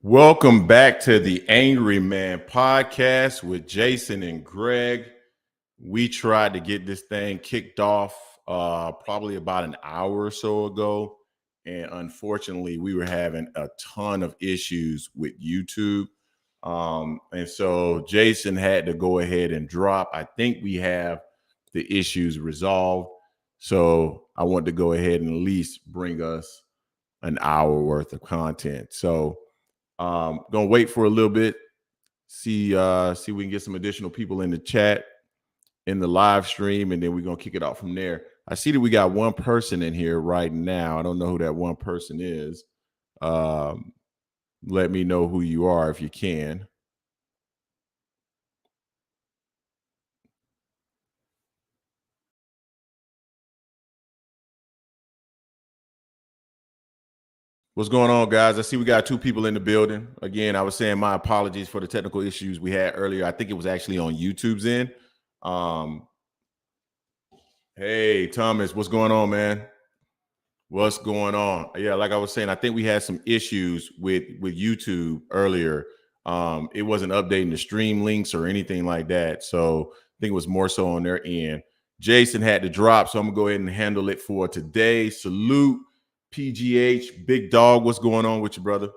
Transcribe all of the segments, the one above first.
Welcome back to the Angry Man podcast with Jason and Greg. We tried to get this thing kicked off probably about an hour or so ago. And unfortunately, we were having a ton of issues with YouTube. And so Jason had to go ahead and drop. I think we have the issues resolved. So I want to go ahead and at least bring us an hour worth of content. So gonna wait for a little bit, see if we can get some additional people in the chat, in the live stream, and then we're gonna kick it off from there. I see that we got one person in here right now. I don't know who that one person is. Let me know who you are if you can. What's going on, guys? I see we got two people in the building. Again, I was saying my apologies for the technical issues we had earlier. I think it was actually on YouTube's end. Hey, Thomas, what's going on, man? What's going on? Yeah, like I was saying, I think we had some issues with YouTube earlier. It wasn't updating the stream links or anything like that. So I think it was more so on their end. Jason had to drop, so I'm gonna go ahead and handle it for today. Salute, PGH, Big Dog. What's going on with you, brother?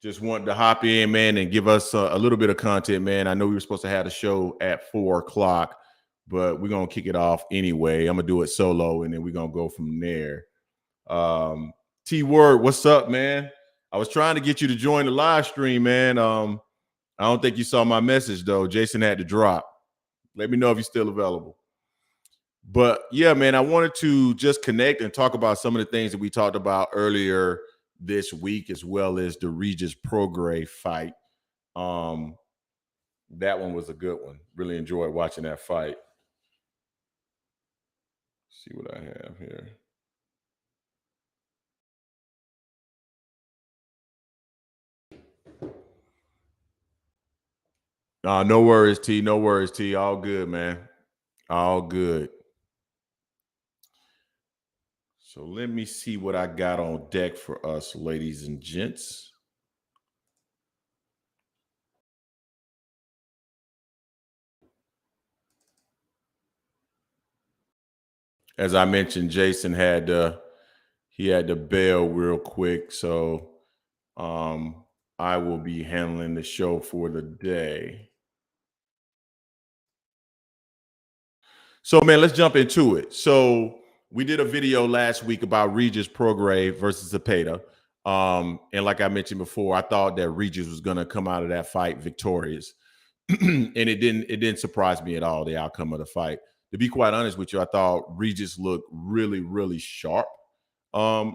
Just wanted to hop in, man, and give us a little bit of content, man. I know we were supposed to have the show at 4 o'clock, but we're going to kick it off anyway. I'm going to do it solo, and then we're going to go from there. T-Word, what's up, man? I was trying to get you to join the live stream, man. I don't think you saw my message, though. Jason had to drop. Let me know if you're still available. But, yeah, man, I wanted to just connect and talk about some of the things that we talked about earlier this week, as well as the Regis Prograis fight. That one was a good one. Really enjoyed watching that fight. See what I have here. No worries, T. No worries, T. All good, man. All good. So let me see what I got on deck for us, ladies and gents. As I mentioned, Jason had to bail real quick, so I will be handling the show for the day. So, man, let's jump into it. So we did a video last week about Regis Prograis versus Zepeda. And like I mentioned before, I thought that Regis was going to come out of that fight victorious. And it didn't surprise me at all, the outcome of the fight. To be quite honest with you, I thought Regis looked really, really sharp. The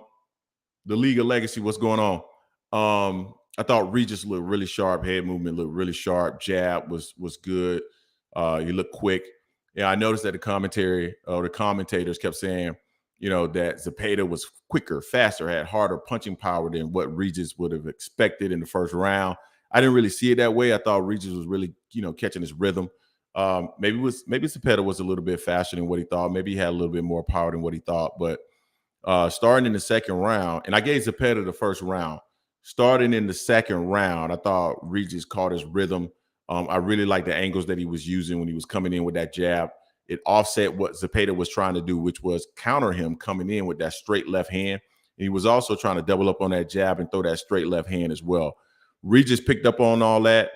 League of Legacy, what's going on? I thought Regis looked really sharp. Head movement looked really sharp. Jab was good. He looked quick. Yeah, I noticed that the commentators kept saying, that Zepeda was quicker, faster, had harder punching power than what Regis would have expected in the first round. I didn't really see it that way. I thought Regis was really, catching his rhythm. Maybe Zepeda was a little bit faster than what he thought. Maybe he had a little bit more power than what he thought. But starting in the second round, and I gave Zepeda the first round. Starting in the second round, I thought Regis caught his rhythm. I really liked the angles that he was using when he was coming in with that jab. It offset what Zepeda was trying to do, which was counter him coming in with that straight left hand. And he was also trying to double up on that jab and throw that straight left hand as well. Regis picked up on all that.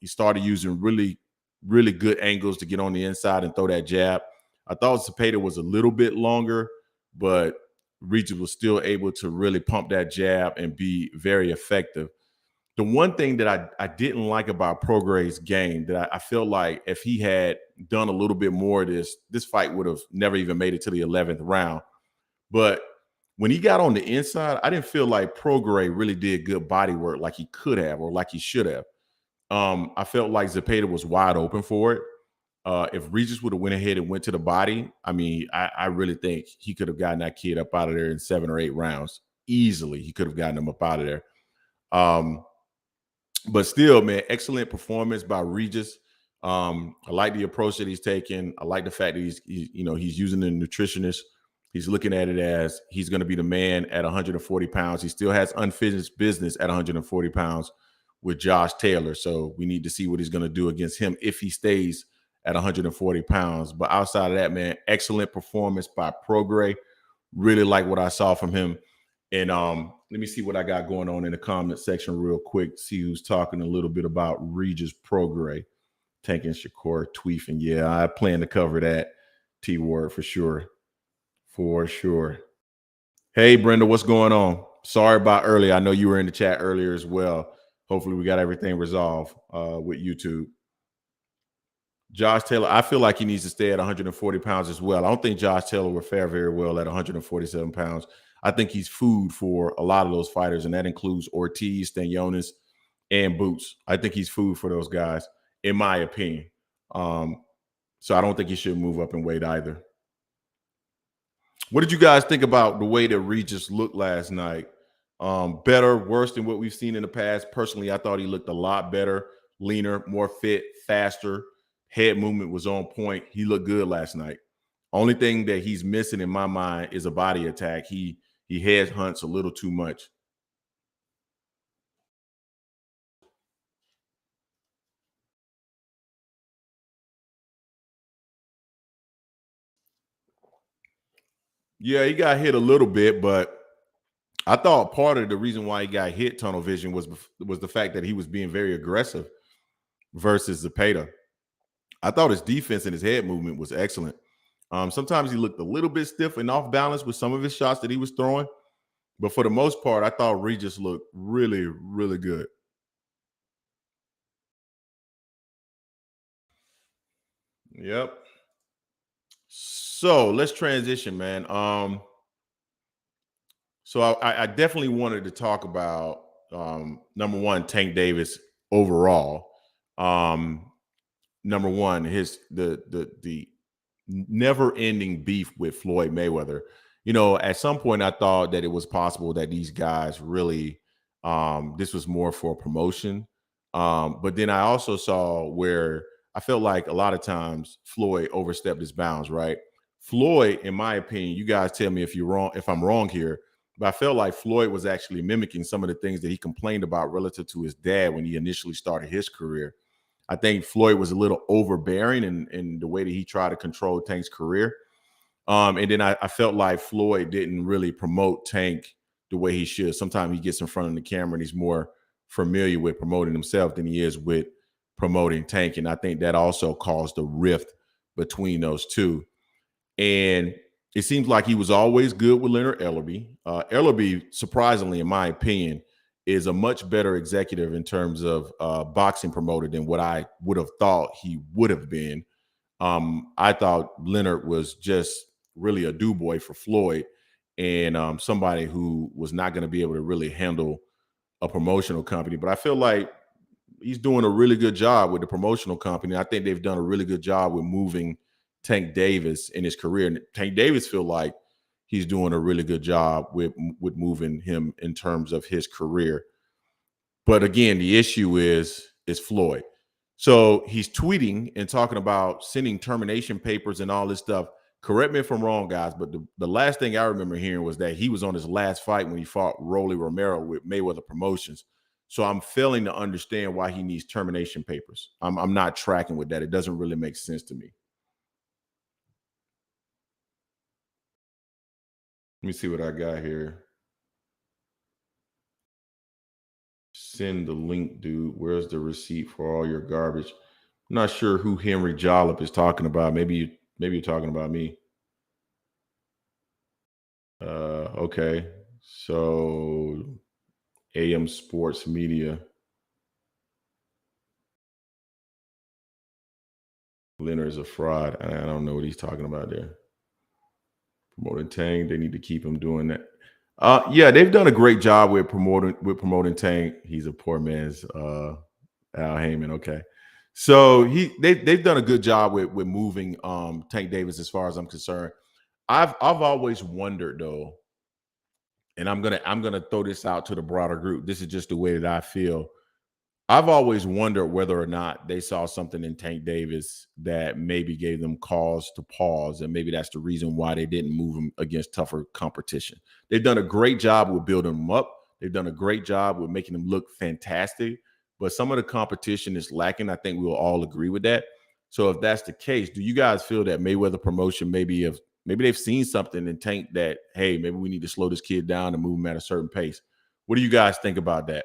He started using really, really good angles to get on the inside and throw that jab. I thought Zepeda was a little bit longer, but Regis was still able to really pump that jab and be very effective. The one thing that I didn't like about Prograis' game that I feel like if he had done a little bit more of this fight would have never even made it to the 11th round. But when he got on the inside, I didn't feel like Prograis really did good body work like he could have or like he should have. I felt like Zepeda was wide open for it. If Regis would have went ahead and went to the body, I mean, I really think he could have gotten that kid up out of there in 7 or 8 rounds. Easily, he could have gotten him up out of there. But still, man, excellent performance by Regis. I like the approach that he's taking. I like the fact that he's using the nutritionist He's looking at it as he's going to be the man at 140 pounds. He still has unfinished business at 140 pounds with Josh Taylor. So we need to see what he's going to do against him if he stays at 140 pounds. But outside of that, man, excellent performance by Prograis. Really like what I saw from him. And let me see what I got going on in the comment section real quick. See who's talking a little bit about Regis Prograis. Tank and Shakur tweefing. Yeah, I plan to cover that T-word for sure. For sure. Hey, Brenda, what's going on? Sorry about earlier. I know you were in the chat earlier as well. Hopefully we got everything resolved with YouTube. Josh Taylor, I feel like he needs to stay at 140 pounds as well. I don't think Josh Taylor will fare very well at 147 pounds. I think he's food for a lot of those fighters, and that includes Ortiz, Stanionis, and Boots. I think he's food for those guys, in my opinion. So I don't think he should move up in weight either. What did you guys think about the way that Regis looked last night? Better, worse than what we've seen in the past? Personally, I thought he looked a lot better, leaner, more fit, faster. Head movement was on point. He looked good last night. Only thing that he's missing in my mind is a body attack. He head hunts a little too much. Yeah, he got hit a little bit, but I thought part of the reason why he got hit, tunnel vision, was the fact that he was being very aggressive versus Zepeda. I thought his defense and his head movement was excellent. Sometimes he looked a little bit stiff and off balance with some of his shots that he was throwing. But for the most part, I thought Regis looked really, really good. Yep. So let's transition, man. So I definitely wanted to talk about number one, Tank Davis overall. Number one, the never-ending beef with Floyd Mayweather. You know, at some point I thought that it was possible that these guys really this was more for promotion. But then I also saw where I felt like a lot of times Floyd overstepped his bounds, right? Floyd, in my opinion, you guys tell me if you're wrong, if I'm wrong here, but I felt like Floyd was actually mimicking some of the things that he complained about relative to his dad when he initially started his career. I think Floyd was a little overbearing in the way that he tried to control Tank's career. And then I felt like Floyd didn't really promote Tank the way he should. Sometimes he gets in front of the camera and he's more familiar with promoting himself than he is with promoting Tank. And I think that also caused a rift between those two. And it seems like he was always good with Leonard Ellerbe. Ellerbe, surprisingly, in my opinion, is a much better executive in terms of boxing promoter than what I would have thought he would have been. I thought Leonard was just really a do boy for Floyd and somebody who was not going to be able to really handle a promotional company. But I feel like he's doing a really good job with the promotional company. I think they've done a really good job with moving Tank Davis in his career. And Tank Davis feel like he's doing a really good job with moving him in terms of his career. But again, the issue is Floyd. So he's tweeting and talking about sending termination papers and all this stuff. Correct me if I'm wrong, guys, but the last thing I remember hearing was that he was on his last fight when he fought Rolly Romero with Mayweather Promotions. So I'm failing to understand why he needs termination papers. I'm not tracking with that. It doesn't really make sense to me. Let me see what I got here. Send the link, dude. Where's the receipt for all your garbage? I'm not sure who Henry Jollop is talking about. Maybe you're talking about me. Okay. So AM Sports Media. Leonard's a fraud. I don't know what he's talking about there. Promoting Tank. They need to keep him doing that. Yeah, they've done a great job with promoting Tank. He's a poor man's Al Heyman. Okay. So they've done a good job with moving Tank Davis as far as I'm concerned. I've always wondered though, and I'm gonna throw this out to the broader group. This is just the way that I feel. I've always wondered whether or not they saw something in Tank Davis that maybe gave them cause to pause, and maybe that's the reason why they didn't move him against tougher competition. They've done a great job with building him up. They've done a great job with making him look fantastic, but some of the competition is lacking. I think we'll all agree with that. So if that's the case, do you guys feel that Mayweather promotion maybe they've seen something in Tank that, hey, maybe we need to slow this kid down and move him at a certain pace? What do you guys think about that?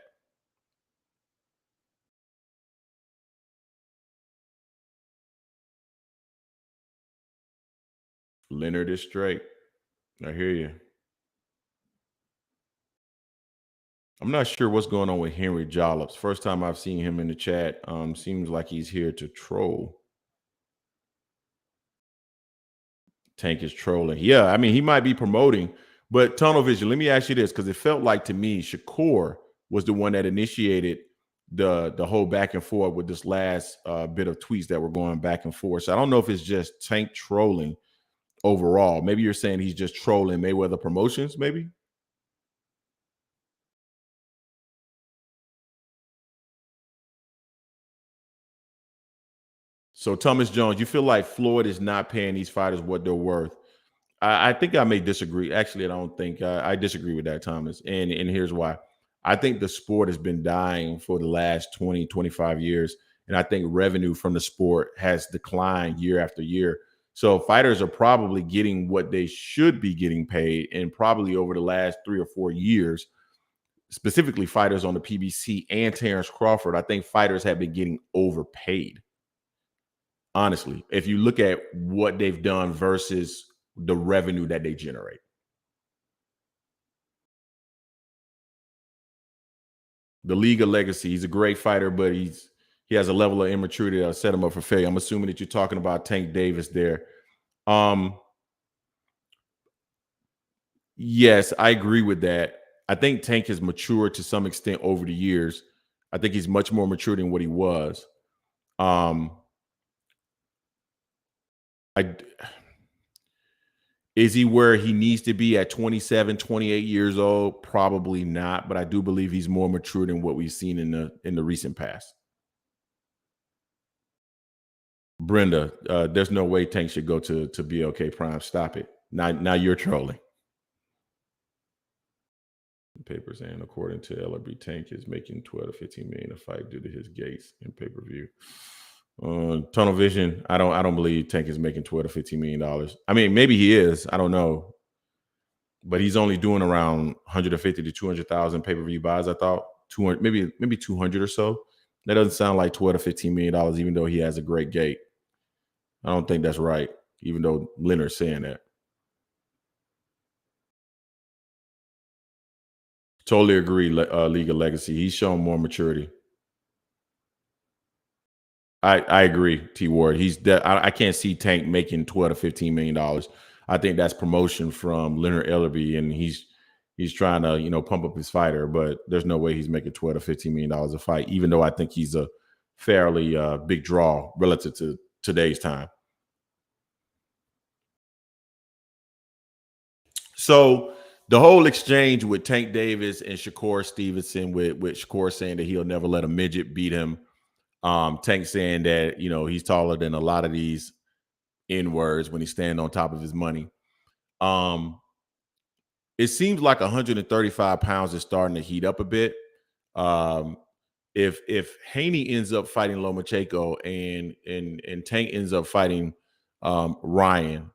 Leonard is straight. I hear you. I'm not sure what's going on with Henry Jollops. First time I've seen him in the chat. Seems like he's here to troll. Tank is trolling. Yeah, I mean, he might be promoting, but tunnel vision. Let me ask you this, because it felt like to me, Shakur was the one that initiated the whole back and forth with this last bit of tweets that were going back and forth. So I don't know if it's just Tank trolling overall. Maybe you're saying he's just trolling Mayweather Promotions, maybe? So Thomas Jones, you feel like Floyd is not paying these fighters what they're worth? I think I may disagree. Actually, I don't think I disagree with that, Thomas. And here's why. I think the sport has been dying for the last 20, 25 years. And I think revenue from the sport has declined year after year. So fighters are probably getting what they should be getting paid. And probably over the last 3 or 4 years, specifically fighters on the PBC and Terence Crawford, I think fighters have been getting overpaid. Honestly, if you look at what they've done versus the revenue that they generate. The League of Legacy, he's a great fighter, but he has a level of immaturity that'll set him up for failure. I'm assuming that you're talking about Tank Davis there. Um, yes, I agree with that. I think Tank has matured to some extent over the years. I think he's much more mature than what he was. Um, I Is he where he needs to be at 27, 28 years old? Probably not, but I do believe he's more mature than what we've seen in the recent past. Brenda, there's no way Tank should go to BLK Prime. Stop it. Now you're trolling. The paper saying, according to LRB, Tank is making 12 to 15 million a fight due to his gates in pay-per-view. Tunnel Vision, I don't believe Tank is making 12 to 15 million dollars. I mean, maybe he is. I don't know, but he's only doing around 150 to 200,000 pay-per-view buys. I thought 200, maybe 200 or so. That doesn't sound like 12 to 15 million dollars, even though he has a great gate. I don't think that's right, even though Leonard's saying that. Totally agree. League of Legacy. He's shown more maturity. I agree, T Ward. I can't see Tank making 12 to 15 million dollars. I think that's promotion from Leonard Ellerby, and he's trying to pump up his fighter, but there's no way he's making 12 to 15 million dollars a fight. Even though I think he's a fairly big draw relative to today's time. So the whole exchange with Tank Davis and Shakur Stevenson, with Shakur saying that he'll never let a midget beat him. Tank saying that he's taller than a lot of these N words when he's standing on top of his money. Um, it seems like 135 pounds is starting to heat up a bit. Um, if Haney ends up fighting Lomachenko and Tank ends up fighting Ryan,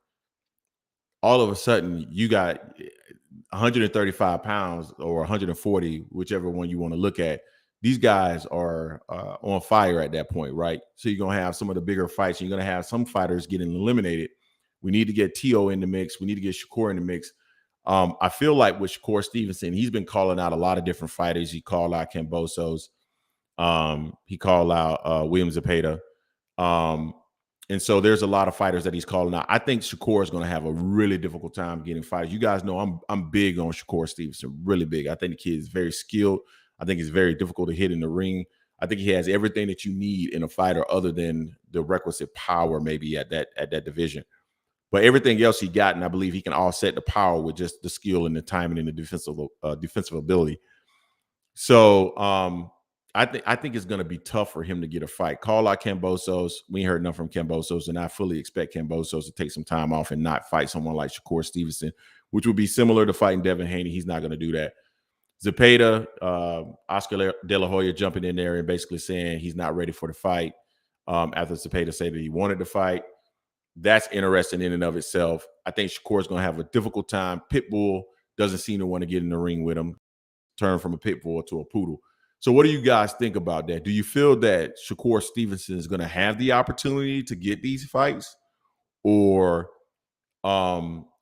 all of a sudden you got 135 pounds or 140, whichever one you want to look at. These guys are on fire at that point, right? So you're gonna have some of the bigger fights. And you're gonna have some fighters getting eliminated. We need to get T.O. in the mix. We need to get Shakur in the mix. I feel like with Shakur Stevenson, he's been calling out a lot of different fighters. He called out Cambosos. He called out William Zepeda. Um, and so there's a lot of fighters that he's calling out. I think Shakur is going to have a really difficult time getting fighters. You guys know I'm big on Shakur Stevenson, really big. I think the kid is very skilled. I think he's very difficult to hit in the ring. I think he has everything that you need in a fighter other than the requisite power maybe at that division. But everything else he got, and I believe he can offset the power with just the skill and the timing and the defensive ability. So I think it's gonna be tough for him to get a fight. Call out Kambosos. We ain't heard nothing from Kambosos, and I fully expect Kambosos to take some time off and not fight someone like Shakur Stevenson, which would be similar to fighting Devin Haney. He's not gonna do that. Zepeda, Oscar De La Hoya jumping in there and basically saying he's not ready for the fight. After Zepeda said that he wanted to fight, that's interesting in and of itself. I think Shakur's going to have a difficult time. Pitbull doesn't seem to want to get in the ring with him. Turn from a pit bull to a poodle. So, what do you guys think about that? Do you feel that Shakur Stevenson is going to have the opportunity to get these fights, or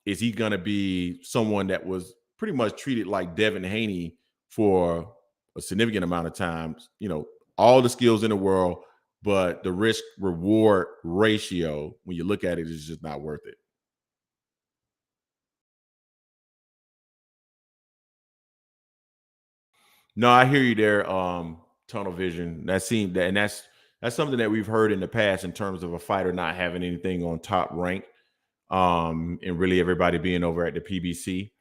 is he going to be someone that was pretty much treated like Devin Haney for a significant amount of times? You know, all the skills in the world, but the risk reward ratio, when you look at it, is just not worth it. No, I hear you there. Tunnel vision. That seemed that, and that's something that we've heard in the past in terms of a fighter not having anything on top rank, and really everybody being over at the PBC.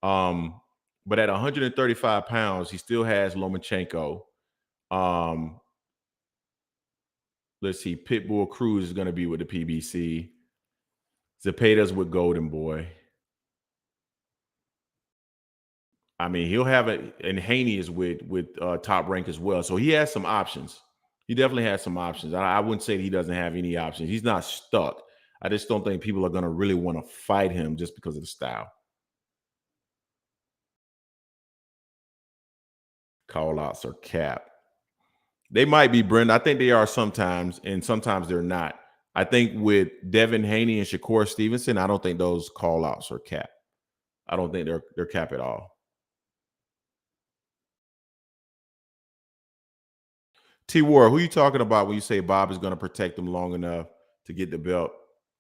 Um, but at 135 pounds, he still has Lomachenko. Um, let's see, Pitbull Cruz is going to be with the PBC. Zepeda's with Golden Boy. I mean, he'll have it, and Haney is with Top Rank as well. So he has some options. He definitely has some options. I wouldn't say that he doesn't have any options. He's not stuck. I just don't think people are going to really want to fight him just because of the style. Call outs or cap. They might be, Brent. I think they are sometimes, and sometimes they're not. I think with Devin Haney and Shakur Stevenson, I don't think those call outs are cap. I don't think they're cap at all. T War, who you talking about when you say Bob is going to protect him long enough to get the belt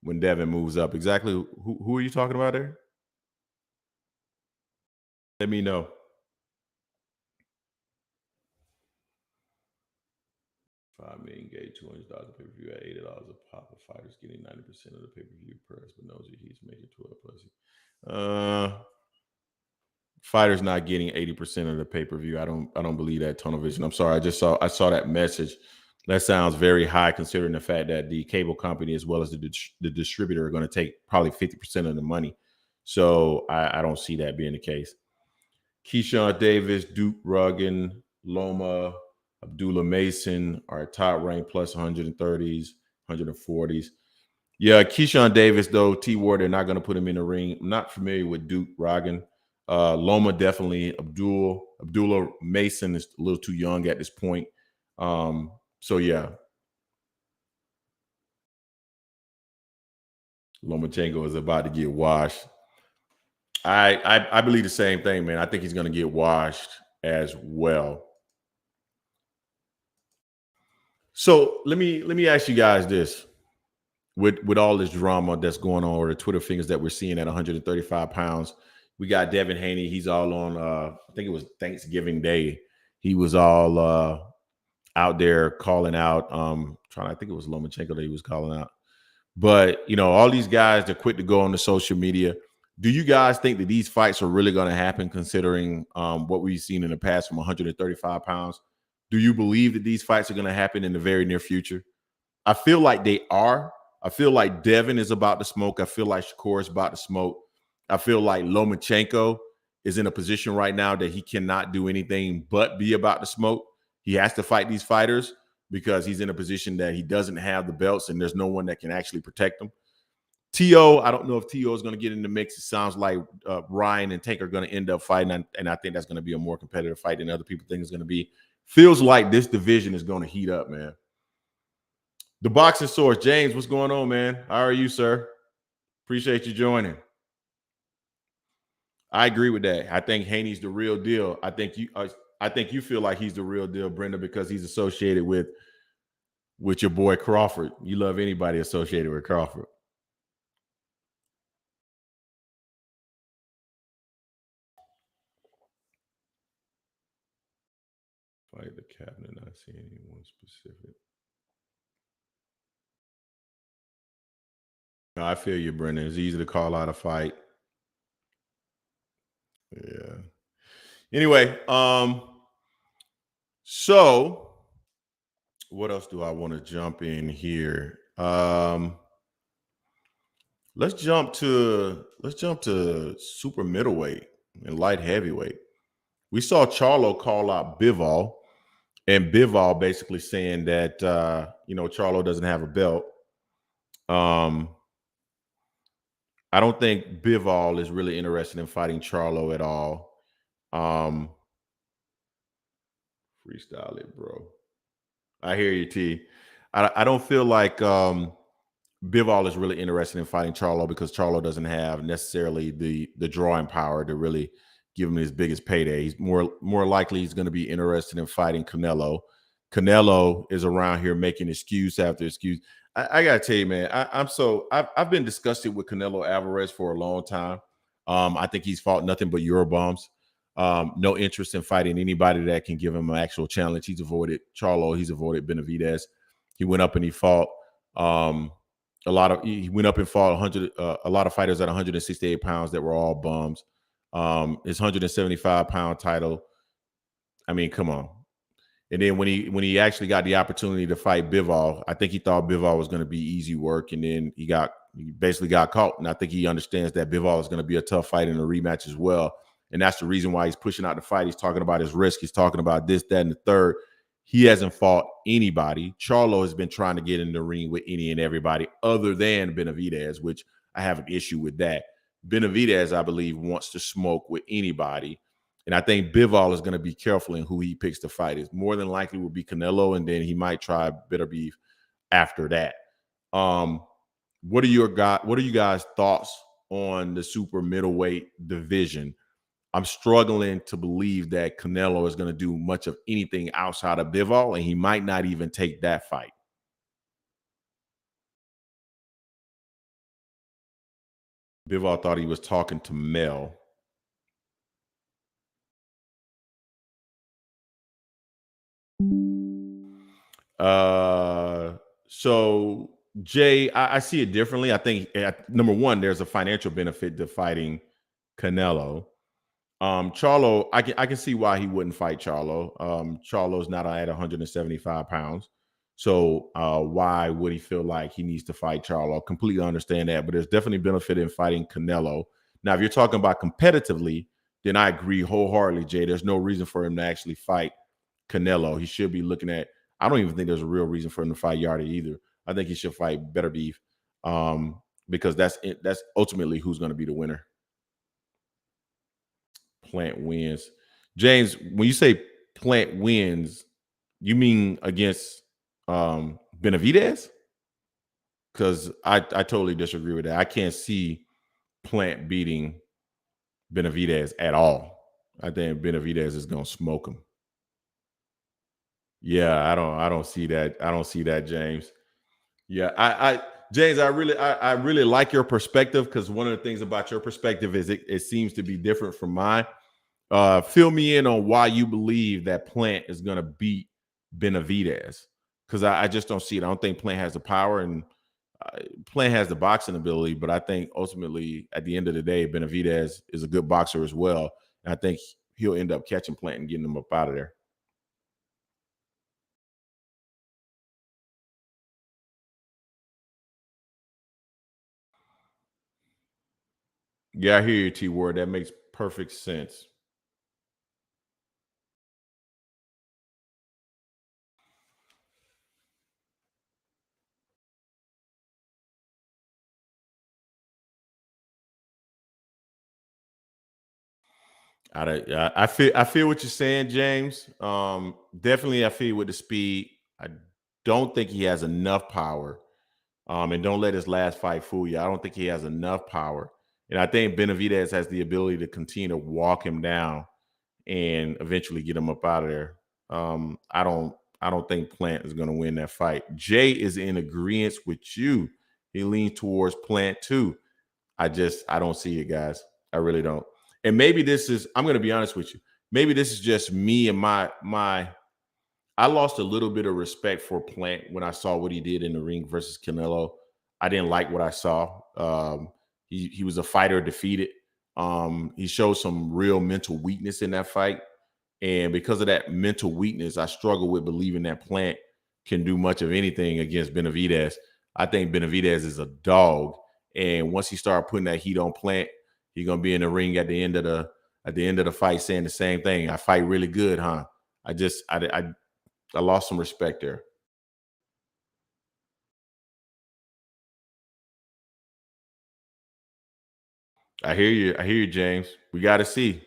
when Devin moves up? Exactly who are you talking about there? Let me know. 5 million gauge, $200 pay per view at $80 a pop. Of fighters getting 90% of the pay per view price, but knows that he's making 12 plus. Fighters not getting 80% of the pay per view. I don't believe that. Tunnel vision. I'm sorry. I saw that message. That sounds very high considering the fact that the cable company as well as the distributor are going to take probably 50% of the money. So I don't see that being the case. Keyshawn Davis, Duke Ruggan, Loma, Abdullah Mason are top ranked plus 130s, 140s. Yeah, Keyshawn Davis, though, T Ward, they're not going to put him in the ring. I'm not familiar with Duke Roggan. Loma, definitely. Abdullah Mason is a little too young at this point. So, yeah. Lomachenko is about to get washed. I believe the same thing, man. I think he's going to get washed as well. So let me ask you guys this: with all this drama that's going on, or the Twitter fingers that we're seeing at 135 pounds, we got Devin Haney. He's all on. I think it was Thanksgiving Day. He was all out there calling out. I think it was Lomachenko that he was calling out. But all these guys, they're quick to go on the social media. Do you guys think that these fights are really going to happen, considering what we've seen in the past from 135 pounds? Do you believe that these fights are going to happen in the very near future? I feel like they are. I feel like Devin is about to smoke. I feel like Shakur is about to smoke. I feel like Lomachenko is in a position right now that he cannot do anything but be about to smoke. He has to fight these fighters because he's in a position that he doesn't have the belts and there's no one that can actually protect him. T.O., I don't know if T.O. is going to get in the mix. It sounds like Ryan and Tank are going to end up fighting, and I think that's going to be a more competitive fight than other people think it's going to be. Feels like this division is going to heat up, man. The Boxing Source, James, what's going on, man? How are you, sir? Appreciate you joining. I agree with that. I think Haney's the real deal. I think you feel like he's the real deal, Brenda, because he's associated with your boy Crawford. You love anybody associated with Crawford. Fight the cabinet, not see anyone specific. No, I feel you, Brendan. It's easy to call out a fight. Yeah. Anyway, So, what else do I want to jump in here? Let's jump to super middleweight and light heavyweight. We saw Charlo call out Bivol, and Bivol basically saying that Charlo doesn't have a belt. Um, I don't think Bivol is really interested in fighting Charlo at all. Um, Freestyle it, bro. I hear you, T. I don't feel like Bivol is really interested in fighting Charlo because Charlo doesn't have necessarily the drawing power to really give him his biggest payday. He's more likely he's going to be interested in fighting Canelo. Canelo is around here making excuse after excuse. I gotta tell you, man, I've been disgusted with Canelo Alvarez for a long time. I think he's fought nothing but Eurobombs. No interest in fighting anybody that can give him an actual challenge. He's avoided Charlo. He's avoided Benavidez. He went up and he fought. He went up and fought a lot of fighters at 168 pounds that were all bums. His 175-pound title. I mean, come on. And then when he actually got the opportunity to fight Bivol, I think he thought Bivol was going to be easy work, and then he basically got caught. And I think he understands that Bivol is going to be a tough fight in a rematch as well. And that's the reason why he's pushing out the fight. He's talking about his risk. He's talking about this, that, and the third. He hasn't fought anybody. Charlo has been trying to get in the ring with any and everybody other than Benavidez, which I have an issue with that. Benavidez, I believe, wants to smoke with anybody. And I think Bivol is going to be careful in who he picks to fight. It's more than likely will be Canelo, and then he might try bitter beef after that. What are you guys' thoughts on the super middleweight division? I'm struggling to believe that Canelo is going to do much of anything outside of Bivol, and he might not even take that fight. Bivol thought he was talking to Mel. So Jay, I see it differently. I think number one, there's a financial benefit to fighting Canelo. Charlo, I can see why he wouldn't fight Charlo. Charlo's not at 175 pounds. So why would he feel like he needs to fight Charlo? Completely understand that, but there's definitely benefit in fighting Canelo. Now, if you're talking about competitively, then I agree wholeheartedly, Jay. There's no reason for him to actually fight Canelo. He should be looking at. I don't even think there's a real reason for him to fight Yardy either. I think he should fight Better Beef because that's ultimately who's going to be the winner. Plant wins. James, when you say Plant wins, you mean against Benavidez? Because I totally disagree with that. I can't see Plant beating Benavidez at all. I think Benavidez is going to smoke him. Yeah, I don't see that. I don't see that, James. Yeah, James, I really like your perspective because one of the things about your perspective is it seems to be different from mine. Fill me in on why you believe that Plant is going to beat Benavidez, because I just don't see it. I don't think Plant has the power, and Plant has the boxing ability, but I think ultimately at the end of the day, Benavidez is a good boxer as well, and I think he'll end up catching Plant and getting him up out of there. Yeah, I hear you, T Word. That makes perfect sense. I feel what you're saying, James. Definitely, I feel with the speed. I don't think he has enough power. And don't let his last fight fool you. I don't think he has enough power, and I think Benavidez has the ability to continue to walk him down and eventually get him up out of there. I don't think Plant is going to win that fight. Jay is in agreement with you. He leans towards Plant too. I don't see it, guys. I really don't. And maybe this is, I'm going to be honest with you. Maybe this is just me and my I lost a little bit of respect for Plant when I saw what he did in the ring versus Canelo. I didn't like what I saw. He was a fighter defeated. He showed some real mental weakness in that fight, And because of that mental weakness, I struggle with believing that Plant can do much of anything against Benavidez. I think Benavidez is a dog. And once he started putting that heat on Plant, he's gonna be in the ring at the end of the fight saying the same thing. I fight really good, huh? I lost some respect there. I hear you. I hear you, James. We got to see.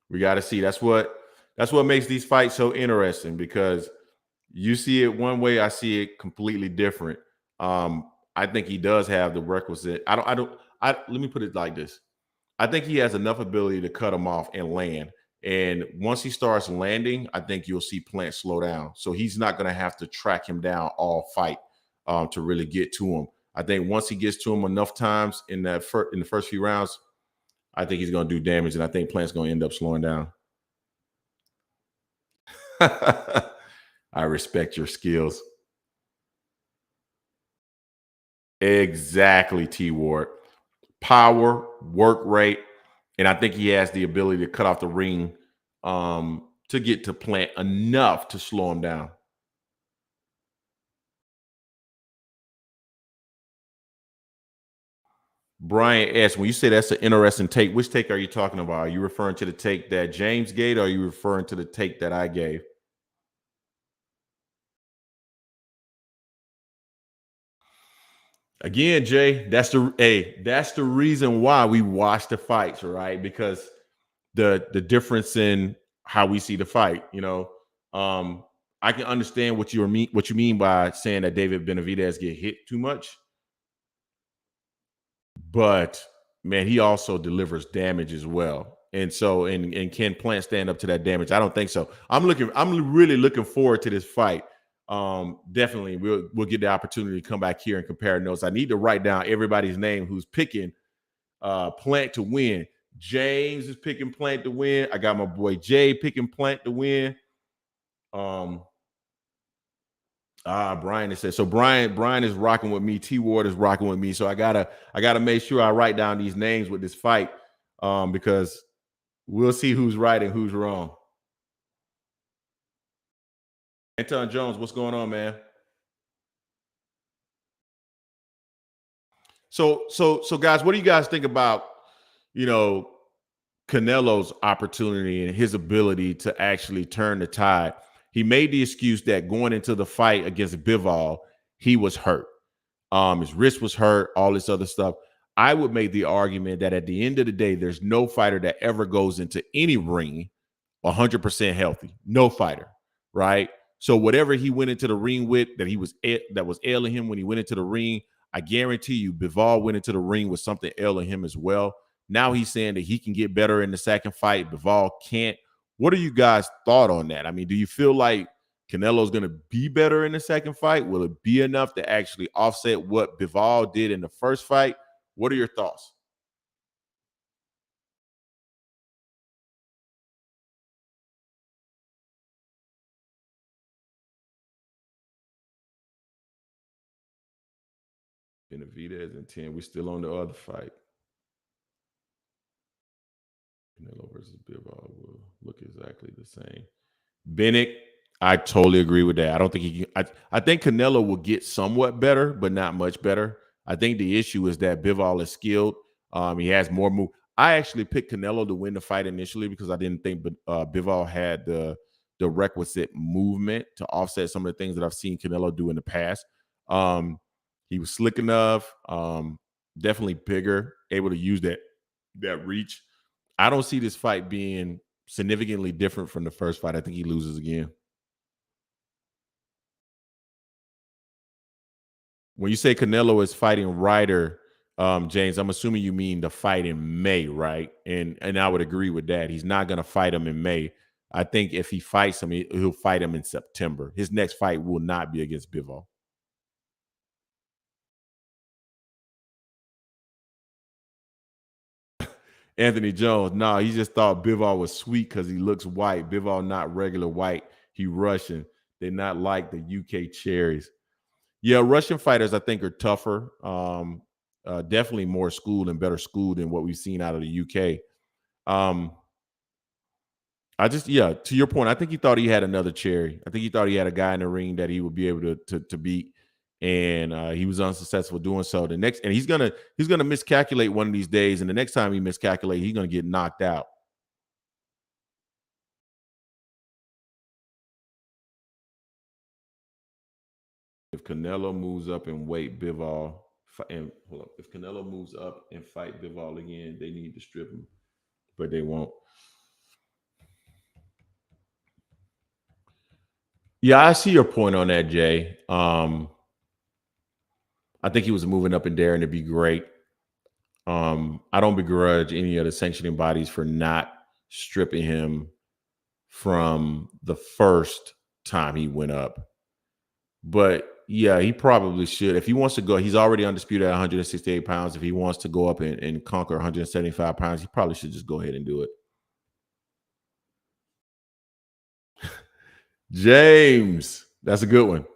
We got to see. That's what makes these fights so interesting because you see it one way, I see it completely different. I think he does have the requisite. Let me put it like this. I think he has enough ability to cut him off and land. And once he starts landing, I think you'll see Plant slow down. So he's not going to have to track him down all fight to really get to him. I think once he gets to him enough times in in the first few rounds, I think he's going to do damage, and I think Plant's going to end up slowing down. I respect your skills. Exactly, T Ward. Power, work rate, and I think he has the ability to cut off the ring to get to Plant enough to slow him down. Brian S., when you say that's an interesting take, which take are you talking about? Are you referring to the take that James gave, or are you referring to the take that I gave? Again, Jay, that's the reason why we watch the fights, right? Because the difference in how we see the fight, I can understand what you mean by saying that David Benavidez get hit too much, but man, he also delivers damage as well. And so, and can Plant stand up to that damage? I don't think so. I'm really looking forward to this fight. Definitely, we'll get the opportunity to come back here and compare notes. I need to write down everybody's name who's picking Plant to win. James is picking Plant to win. I got my boy Jay picking Plant to win. Um, Brian is said so. Brian is rocking with me. T Ward is rocking with me. So I gotta make sure I write down these names with this fight, because we'll see who's right and who's wrong. Anton Jones, what's going on, man? So guys, what do you guys think about you know Canelo's opportunity and his ability to actually turn the tide? He made the excuse that going into the fight against Bivol, he was hurt. His wrist was hurt, all this other stuff. I would make the argument that at the end of the day, there's no fighter that ever goes into any ring 100% healthy. No fighter, right? So whatever he went into the ring with that was ailing him when he went into the ring, I guarantee you, Bivol went into the ring with something ailing him as well. Now he's saying that he can get better in the second fight. Bivol can't. What are you guys' thought on that? I mean, do you feel like Canelo's going to be better in the second fight? Will it be enough to actually offset what Bivol did in the first fight? What are your thoughts? Benavidez and 10. We still on the other fight. Canelo versus Bivol will look exactly the same. Bennett, I totally agree with that. I don't think he can. I think Canelo will get somewhat better, but not much better. I think the issue is that Bivol is skilled. He has more move. I actually picked Canelo to win the fight initially because I didn't think Bivol had the requisite movement to offset some of the things that I've seen Canelo do in the past. Um, he was slick enough, definitely bigger, able to use that reach. I don't see this fight being significantly different from the first fight. I think he loses again. When you say Canelo is fighting Ryder, James, I'm assuming you mean the fight in May, right? And I would agree with that. He's not going to fight him in May. I think if he fights him, he'll fight him in September. His next fight will not be against Bivol. Anthony Jones, no, he just thought Bivol was sweet because he looks white. Bivol not regular white. He Russian. They're not like the UK cherries. Yeah, Russian fighters I think are tougher. Definitely more schooled and better schooled than what we've seen out of the UK. Um, Yeah, to your point, I think he thought he had another cherry. I think he thought he had a guy in the ring that he would be able to beat, and he was unsuccessful doing so. And he's gonna miscalculate one of these days, and the next time he miscalculates, he's gonna get knocked out. If Canelo moves up and weight Bivol, and hold up, if Canelo moves up and fight Bivol again, they need to strip him, but they won't. Yeah, I see your point on that, Jay. I think he was moving up and daring to be great. I don't begrudge any of the sanctioning bodies for not stripping him from the first time he went up. But yeah, he probably should. If he wants to go, he's already undisputed at 168 pounds. If he wants to go up and conquer 175 pounds, he probably should just go ahead and do it. James, that's a good one.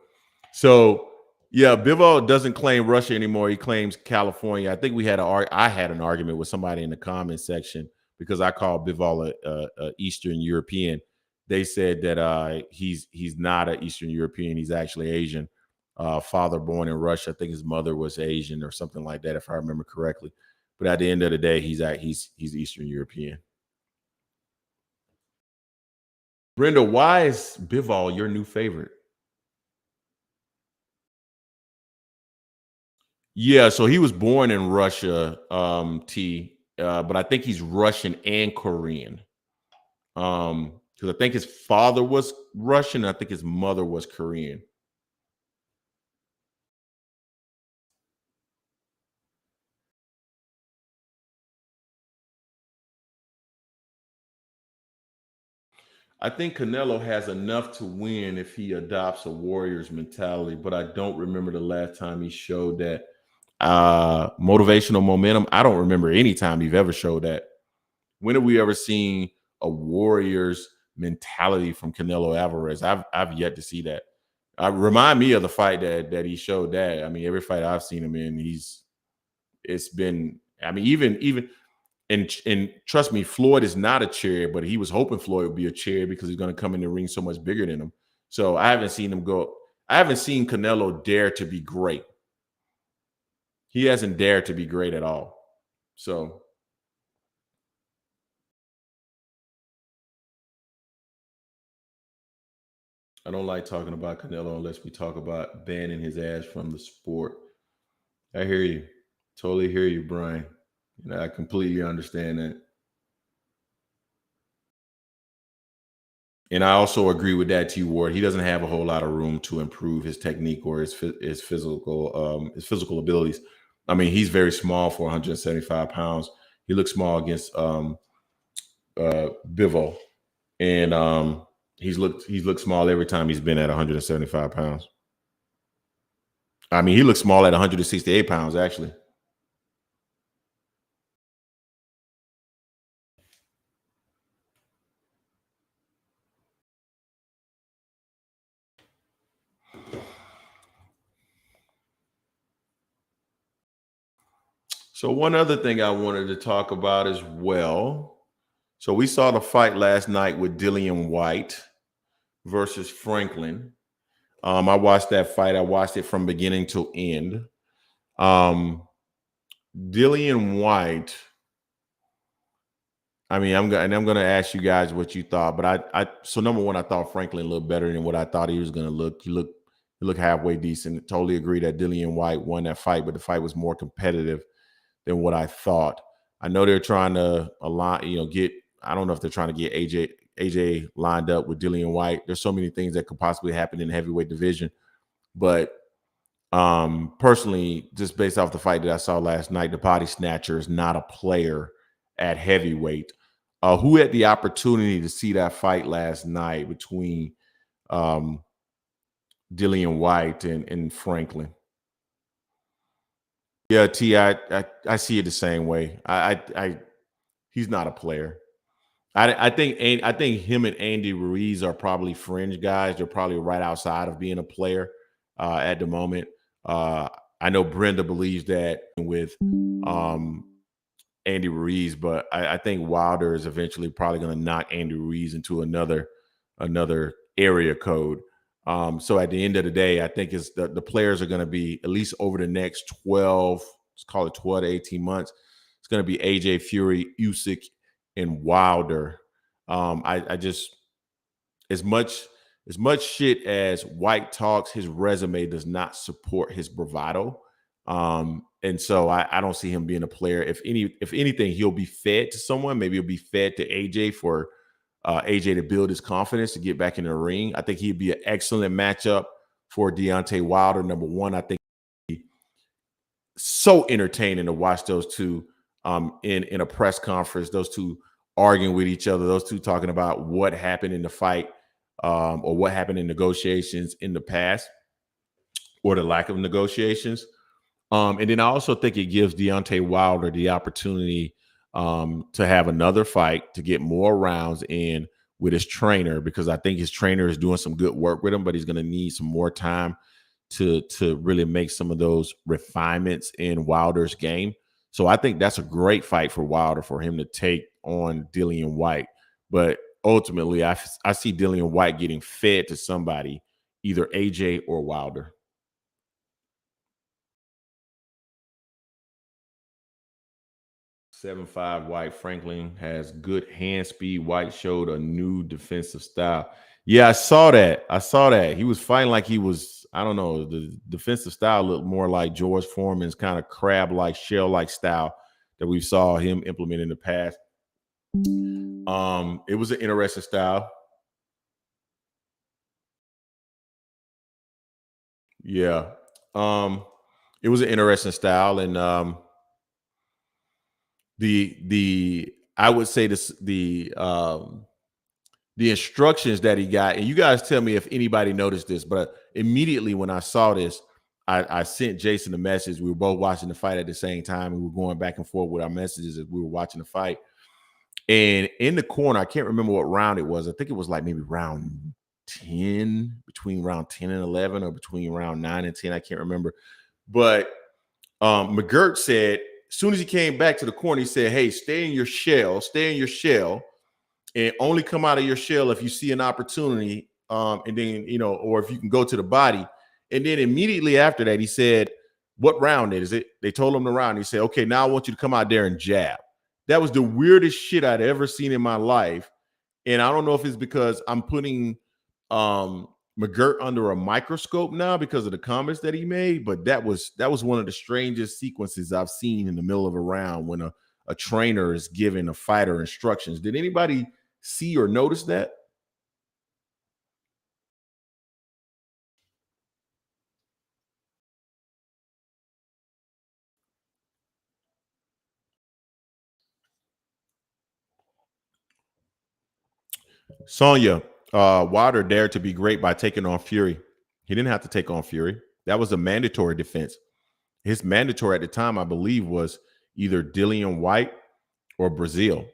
So yeah, Bivol doesn't claim Russia anymore. He claims California. I think I had an argument with somebody in the comment section because I called Bivol a Eastern European. They said that he's not an Eastern European. He's actually Asian. Father born in Russia. I think his mother was Asian or something like that, if I remember correctly. But at the end of the day, he's Eastern European. Brenda, why is Bivol your new favorite? Yeah, so he was born in Russia, but I think he's Russian and Korean. Because I think his father was Russian, and I think his mother was Korean. I think Canelo has enough to win if he adopts a warrior's mentality, but I don't remember the last time he showed that motivational momentum. I don't remember any time you've ever showed that. When have we ever seen a warrior's mentality from Canelo Alvarez? I've yet to see that. Remind me of the fight that he showed that. I mean, every fight I've seen him in, it's been. I mean, even and trust me, Floyd is not a chair, but he was hoping Floyd would be a chair because he's going to come in the ring so much bigger than him. So I haven't seen him go. I haven't seen Canelo dare to be great. He hasn't dared to be great at all. So I don't like talking about Canelo unless we talk about banning his ass from the sport. I hear you. Totally hear you, Brian. And I completely understand that. And I also agree with that, T Ward. He doesn't have a whole lot of room to improve his technique or his physical abilities. I mean, he's very small for 175 pounds. He looks small against Bivol, and he's looked small every time he's been at 175 pounds. I mean, he looks small at 168 pounds, actually. So one other thing I wanted to talk about as well. So we saw the fight last night with Dillian White versus Franklin. I watched that fight. I watched it from beginning to end. Um, Dillian White. I mean, I'm gonna ask you guys what you thought, but so number one, I thought Franklin looked better than what I thought he was gonna look. He looked halfway decent. Totally agree that Dillian White won that fight, but the fight was more competitive than what I thought. I know they're trying to align, get. I don't know if they're trying to get AJ lined up with Dillian White. There's so many things that could possibly happen in the heavyweight division, but personally, just based off the fight that I saw last night, the body snatcher is not a player at heavyweight. Who had the opportunity to see that fight last night between um, Dillian White and Franklin? Yeah, T, I see it the same way. He's not a player. I think him and Andy Ruiz are probably fringe guys. They're probably right outside of being a player at the moment. I know Brenda believes that with Andy Ruiz, but I think Wilder is eventually probably going to knock Andy Ruiz into another area code. So at the end of the day, I think it's the players are going to be at least over the next 12, let's call it 12 to 18 months. It's going to be AJ Fury, Usyk, and Wilder. I just as much as much shit as White talks, his resume does not support his bravado. And so I don't see him being a player. If anything, he'll be fed to someone. Maybe he'll be fed to AJ for AJ to build his confidence to get back in the ring. I think he'd be an excellent matchup for Deontay Wilder. Number one, I think so entertaining to watch those two in a press conference. Those two arguing with each other. Those two talking about what happened in the fight or what happened in negotiations in the past or the lack of negotiations. And then I also think it gives Deontay Wilder the opportunity to have another fight, to get more rounds in with his trainer, because I think his trainer is doing some good work with him, but he's going to need some more time to really make some of those refinements in Wilder's game. So I think that's a great fight for Wilder, for him to take on Dillian White. But ultimately, I see Dillian White getting fed to somebody, either AJ or Wilder. 7'5" White Franklin has good hand speed. White showed a new defensive style. Yeah, I saw that. I saw that. He was fighting like he was, I don't know, the defensive style looked more like George Foreman's kind of crab-like, shell-like style that we saw him implement in the past. It was an interesting style. Yeah. It was an interesting style. And the I would say this the instructions that he got, and you guys tell me if anybody noticed this, but immediately when I saw this, I sent Jason a message. We were both watching the fight at the same time. We were going back and forth with our messages as we were watching the fight. And in the corner, I can't remember what round it was. I think it was like maybe round 10, between round 10 and 11, or between round 9 and 10. I can't remember. But McGirt said, as soon as he came back to the corner, he said, "Hey, stay in your shell, and only come out of your shell if you see an opportunity, and then, or if you can go to the body." And then immediately after that, he said, "What round is it?" They told him the round. He said, "Okay, now I want you to come out there and jab." That was the weirdest shit I'd ever seen in my life. And I don't know if it's because I'm putting McGirt under a microscope now because of the comments that he made, but that was one of the strangest sequences I've seen in the middle of a round, when a trainer is giving a fighter instructions. Did anybody see or notice that? Sonya, Wilder dared to be great by taking on Fury. He didn't have to take on Fury. That was a mandatory defense. His mandatory at the time, I believe, was either Dillian White or Brazil.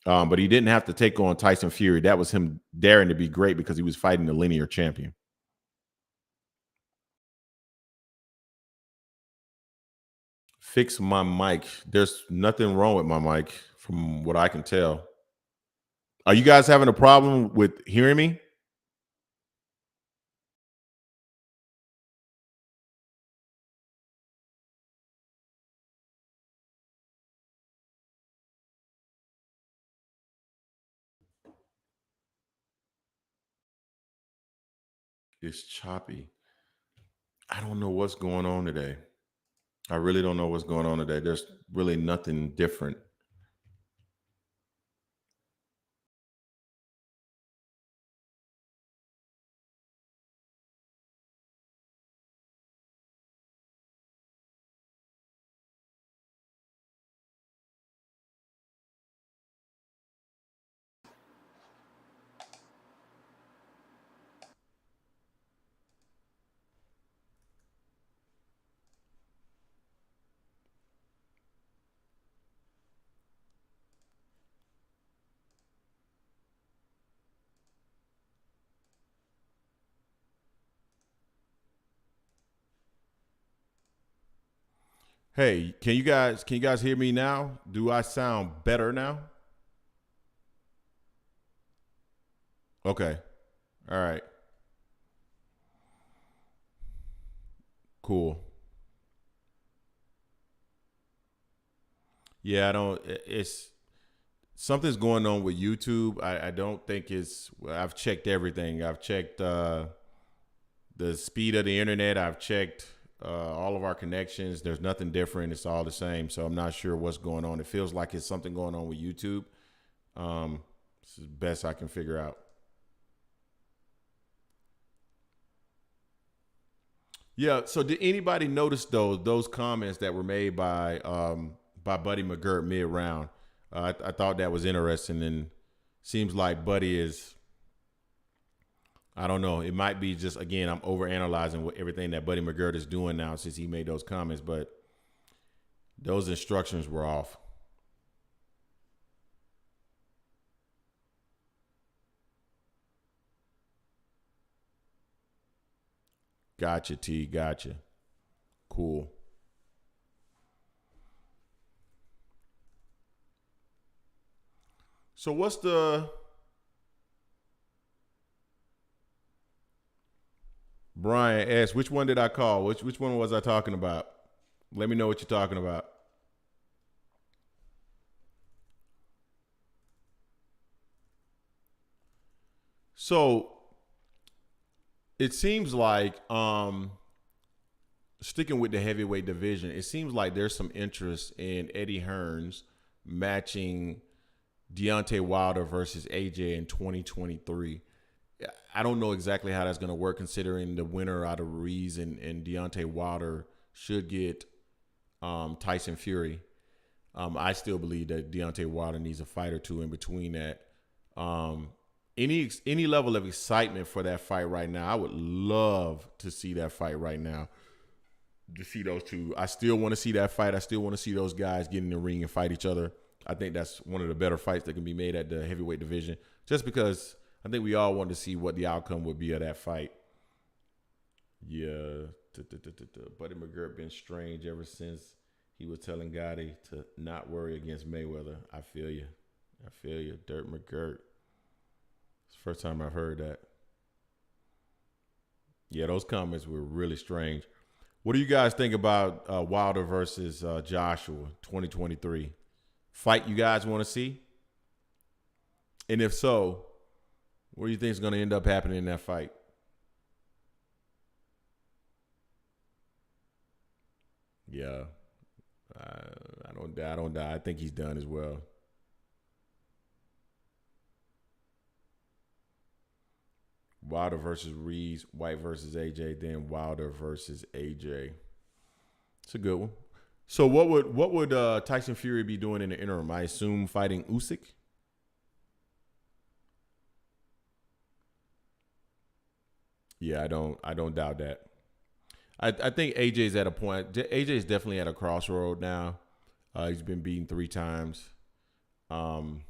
But he didn't have to take on Tyson Fury. That was him daring to be great because he was fighting the linear champion. Fix my mic. There's nothing wrong with my mic from what I can tell. Are you guys having a problem with hearing me? It's choppy. I don't know what's going on today. I really don't know what's going on today. There's really nothing different. Hey, can you guys hear me now? Do I sound better now? Okay. All right. Cool. Yeah, I don't. It's something's going on with YouTube. I don't think it's. I've checked everything. I've checked the speed of the internet. I've checked all of our connections. There's nothing different. It's all the same. So I'm not sure what's going on. It feels like it's something going on with YouTube. This is the best I can figure out. Yeah. So did anybody notice though those comments that were made by Buddy McGirt mid round? I thought that was interesting, and seems like Buddy is. I don't know. It might be just again I'm overanalyzing what everything that Buddy McGirt is doing now since he made those comments, but those instructions were off. Gotcha, T. Gotcha. Cool. So what's the Brian S? Which one did I call? Which one was I talking about? Let me know what you're talking about. So it seems like sticking with the heavyweight division, it seems like there's some interest in Eddie Hearns matching Deontay Wilder versus AJ in 2023. I don't know exactly how that's going to work, considering the winner out of Ruiz and Deontay Wilder should get Tyson Fury. I still believe that Deontay Wilder needs a fight or two in between that. Um, any level of excitement for that fight right now, I would love to see that fight right now. To see those two, I still want to see that fight. I still want to see those guys get in the ring and fight each other. I think that's one of the better fights that can be made at the heavyweight division. Just because I think we all want to see what the outcome would be of that fight. Yeah, Buddy McGirt been strange ever since he was telling Gotti to not worry against Mayweather. I feel you. I feel you, Dirt McGirt. It's the first time I've heard that. Yeah, those comments were really strange. What do you guys think about Wilder versus Joshua 2023? Fight you guys want to see? And if so, what do you think is going to end up happening in that fight? Yeah, I don't die. I don't die. I think he's done as well. Wilder versus Reeves, White versus AJ, then Wilder versus AJ. It's a good one. So what would Tyson Fury be doing in the interim? I assume fighting Usyk. Yeah, I don't doubt that. I think AJ's at a point. AJ's definitely at a crossroad now. He's been beaten 3 times. Um,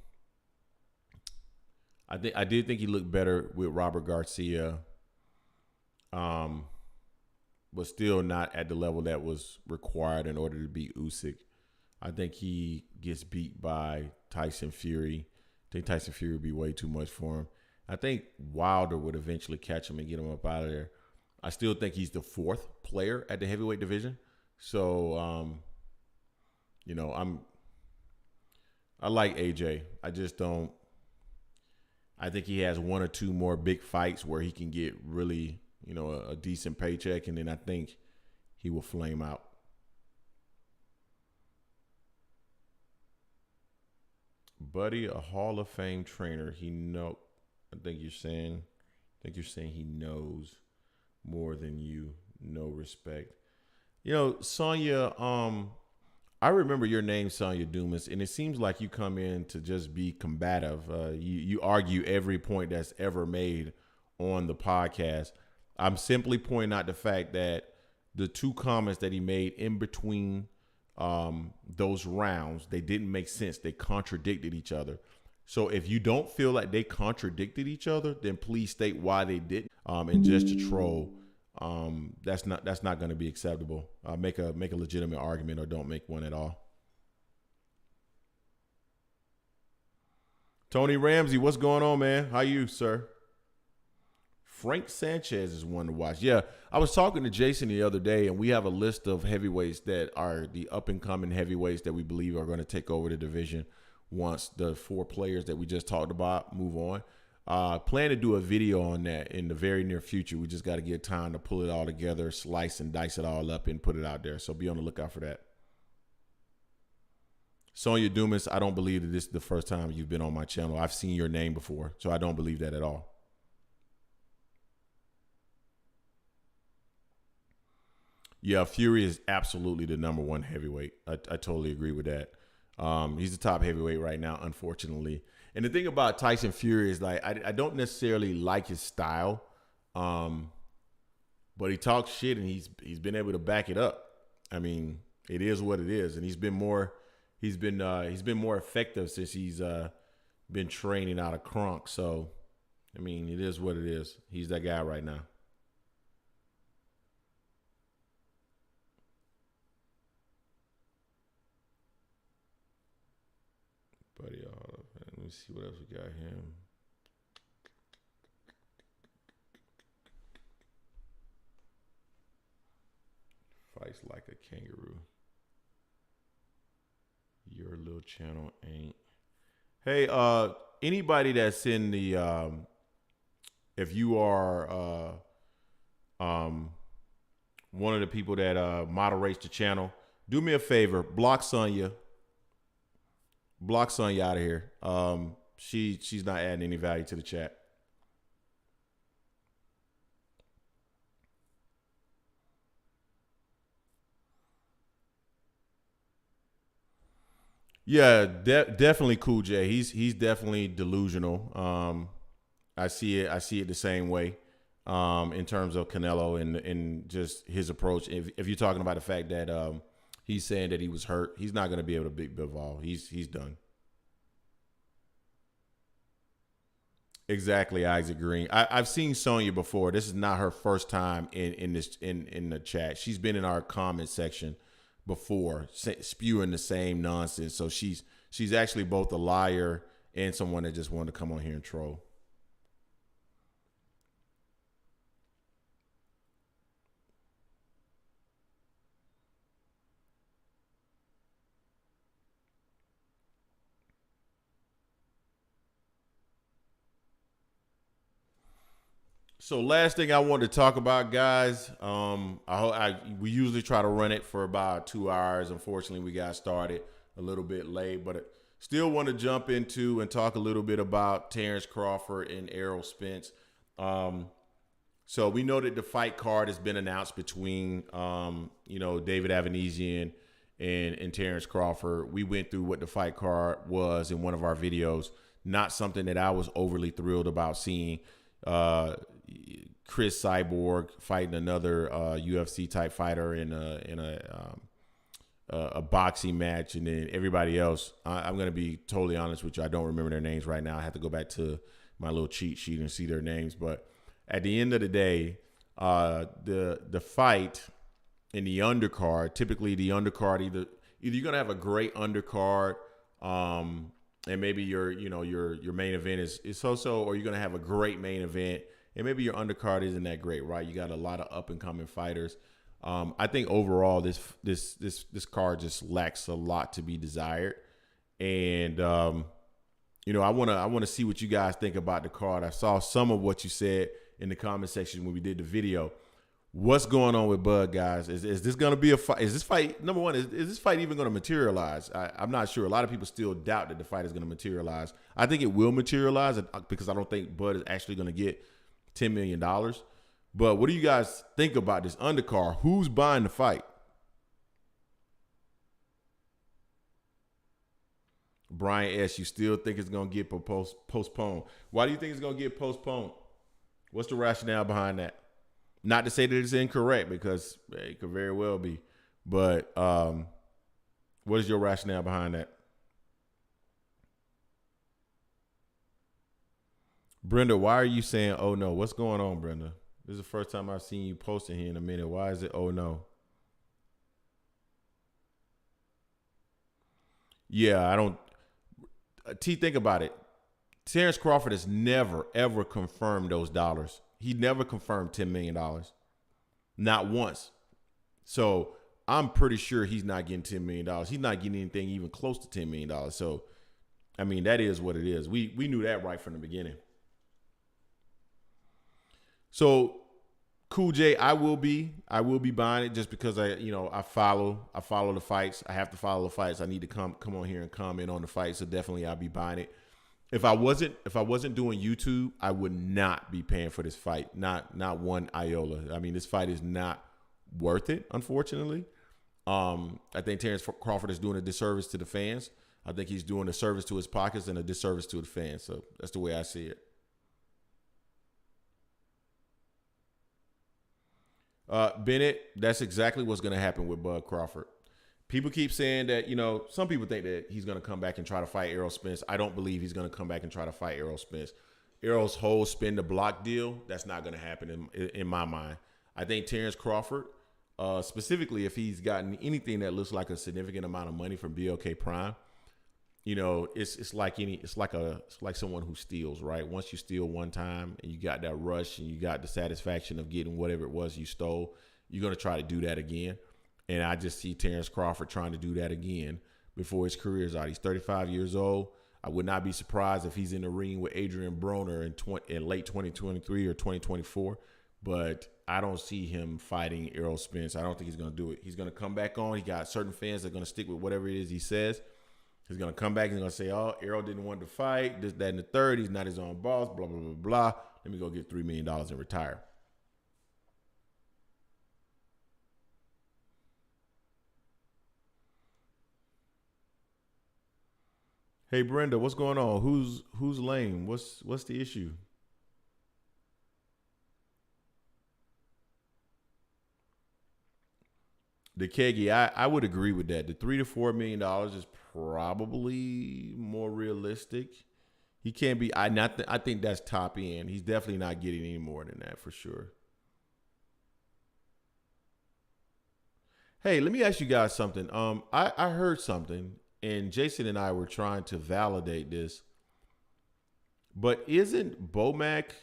I did think he looked better with Robert Garcia, um, but still not at the level that was required in order to beat Usyk. I think he gets beat by Tyson Fury. I think Tyson Fury would be way too much for him. I think Wilder would eventually catch him and get him up out of there. I still think he's the fourth player at the heavyweight division. So, I'm I like AJ. I just don't. I think he has one or two more big fights where he can get really, a decent paycheck, and then I think he will flame out. Buddy, a Hall of Fame trainer. He know. I think you're saying. I think you're saying he knows more than you. No respect. Sonya. I remember your name, Sonya Dumas, and it seems like you come in to just be combative. You argue every point that's ever made on the podcast. I'm simply pointing out the fact that the two comments that he made in between those rounds, they didn't make sense. They contradicted each other. So if you don't feel like they contradicted each other, then please state why they didn't. And just to troll. That's not going to be acceptable. Make a legitimate argument or don't make one at all. Tony Ramsey, what's going on, man? How you, sir? Frank Sanchez is one to watch. Yeah, I was talking to Jason the other day, and we have a list of heavyweights that are the up-and-coming heavyweights that we believe are going to take over the division once the 4 players that we just talked about move on. Plan to do a video on that in the very near future. We just got to get time to pull it all together, slice and dice it all up, and put it out there. So be on the lookout for that. Sonya Dumas, I don't believe that this is the first time you've been on my channel. I've seen your name before, so I don't believe that at all. Yeah, Fury is absolutely the number 1 heavyweight. I totally agree with that. He's the top heavyweight right now, unfortunately. And the thing about Tyson Fury is, like, I don't necessarily like his style, but he talks shit and he's been able to back it up. I mean, it is what it is, and he's been more effective since he's been training out of Kronk. So, I mean, it is what it is. He's that guy right now. Buddy, let me see what else we got here. Fights like a kangaroo. Your little channel ain't. Hey, anybody that's in the if you are one of the people that moderates the channel, do me a favor, block Sonya. Block Sonya out of here. She's not adding any value to the chat. Yeah, definitely Cool J. He's definitely delusional. I see it the same way. In terms of Canelo and just his approach. If you're talking about the fact that he's saying that he was hurt, he's not going to be able to beat Bivol. He's done. Exactly, Isaac Green. I've seen Sonya before. This is not her first time in the chat. She's been in our comment section before, spewing the same nonsense. So she's actually both a liar and someone that just wanted to come on here and troll. So last thing I wanted to talk about, guys, we usually try to run it for about 2 hours. Unfortunately, we got started a little bit late, but still want to jump into and talk a little bit about Terence Crawford and Errol Spence. So we know that the fight card has been announced between, David Avanesian and Terence Crawford. We went through what the fight card was in one of our videos. Not something that I was overly thrilled about seeing. Chris Cyborg fighting another UFC type fighter in a boxing match, and then everybody else. I'm going to be totally honest with you. I don't remember their names right now. I have to go back to my little cheat sheet and see their names. But at the end of the day, the fight in the undercard, typically the undercard either you're going to have a great undercard, and maybe your main event is so-so, or you're going to have a great main event and maybe your undercard isn't that great, right? You got a lot of up and coming fighters. I think overall this card just lacks a lot to be desired, and I want to see what you guys think about the card. I saw some of what you said in the comment section when we did the video. What's going on with Bud, guys? Is this going to be a fight? Is this fight, number one, is this fight even going to materialize? I'm not sure. A lot of people still doubt that the fight is going to materialize. I think it will materialize because I don't think Bud is actually going to get $10 million. But what do you guys think about this undercard? Who's buying the fight? Brian S., you still think it's going to get postponed. Why do you think it's going to get postponed? What's the rationale behind that? Not to say that it's incorrect, because it could very well be. But what is your rationale behind that? Brenda, why are you saying, oh, no? What's going on, Brenda? This is the first time I've seen you posting here in a minute. Why is it? Oh no. Yeah, I don't. T, think about it. Terence Crawford has never ever confirmed those dollars. He never confirmed $10 million, not once. So I'm pretty sure he's not getting $10 million. He's not getting anything even close to $10 million. So I mean, that is what it is. We knew that right from the beginning. So Cool J, I will be buying it just because I follow the fights. I have to follow the fights. I need to come on here and comment on the fight. So definitely I'll be buying it. If I wasn't doing YouTube, I would not be paying for this fight. Not one iota. I mean, this fight is not worth it, unfortunately. I think Terence Crawford is doing a disservice to the fans. I think he's doing a service to his pockets and a disservice to the fans. So that's the way I see it. Bennett, that's exactly what's going to happen with Bud Crawford. People keep saying that, some people think that he's going to come back and try to fight Errol Spence. I don't believe he's going to come back and try to fight Errol Spence. Errol's whole spin the block deal, that's not going to happen in my mind. I think Terence Crawford, specifically if he's gotten anything that looks like a significant amount of money from BLK Prime, it's like someone who steals, right? Once you steal one time and you got that rush and you got the satisfaction of getting whatever it was you stole, you're going to try to do that again. And I just see Terence Crawford trying to do that again before his career is out. He's 35 years old. I would not be surprised if he's in the ring with Adrian Broner in late 2023 or 2024. But I don't see him fighting Errol Spence. I don't think he's going to do it. He's going to come back on. He got certain fans that are going to stick with whatever it is he says. He's going to come back and he's going to say, oh, Errol didn't want to fight, this, that, and the third. He's not his own boss, blah, blah, blah, blah. Let me go get $3 million and retire. Hey, Brenda, what's going on? Who's lame? What's the issue? The Kegi, I would agree with that. The $3 to $4 million is probably more realistic. He can't be. I think that's top end. He's definitely not getting any more than that for sure. Hey, let me ask you guys something. I heard something, and Jason and I were trying to validate this. But isn't Bomac's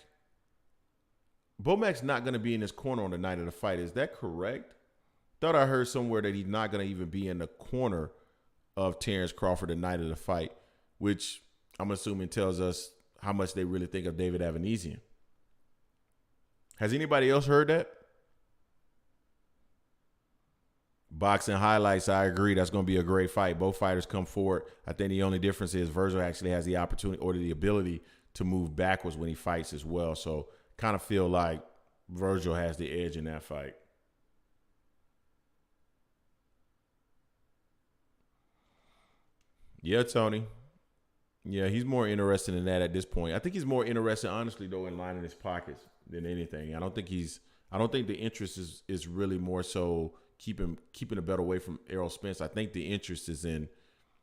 not going to be in his corner on the night of the fight? Is that correct? Thought I heard somewhere that he's not going to even be in the corner of Terence Crawford the night of the fight, which I'm assuming tells us how much they really think of David Avanesian. Has anybody else heard that? Boxing highlights, I agree. That's going to be a great fight. Both fighters come forward. I think the only difference is Virgil actually has the opportunity or the ability to move backwards when he fights as well. So kind of feel like Virgil has the edge in that fight. Yeah, Tony. Yeah, he's more interested in that at this point. I think he's more interested, honestly, though, in lining his pockets than anything. I don't think the interest is really more so keeping the belt away from Errol Spence. I think the interest is in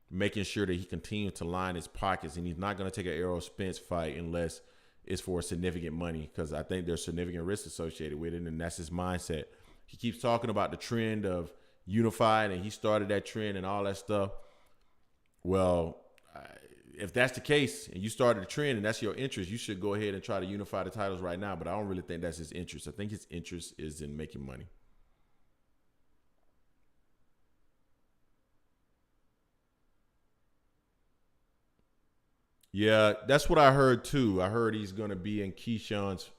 making sure that he continues to line his pockets, and he's not going to take an Errol Spence fight unless it's for significant money, because I think there's significant risk associated with it, and that's his mindset. He keeps talking about the trend of unified, and he started that trend and all that stuff. Well, if that's the case and you started a trend and that's your interest, you should go ahead and try to unify the titles right now. But I don't really think that's his interest. I think his interest is in making money. Yeah, that's what I heard too. I heard he's going to be in Keyshawn's.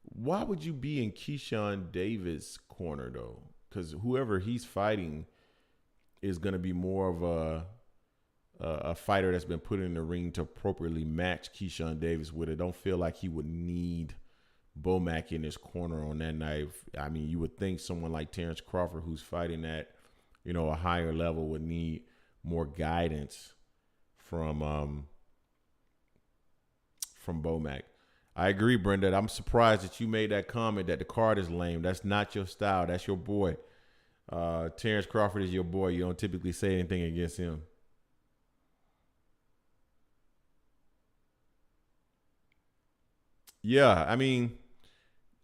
Why would you be in Keyshawn Davis' corner though? Because whoever he's fighting is going to be more of a fighter that's been put in the ring to appropriately match Keyshawn Davis with it. Don't feel like he would need Bomac in his corner on that night. I mean, you would think someone like Terence Crawford, who's fighting at, a higher level, would need more guidance from Bomac. I agree, Brenda. I'm surprised that you made that comment that the card is lame. That's not your style. That's your boy. Terence Crawford is your boy. You don't typically say anything against him. Yeah, I mean,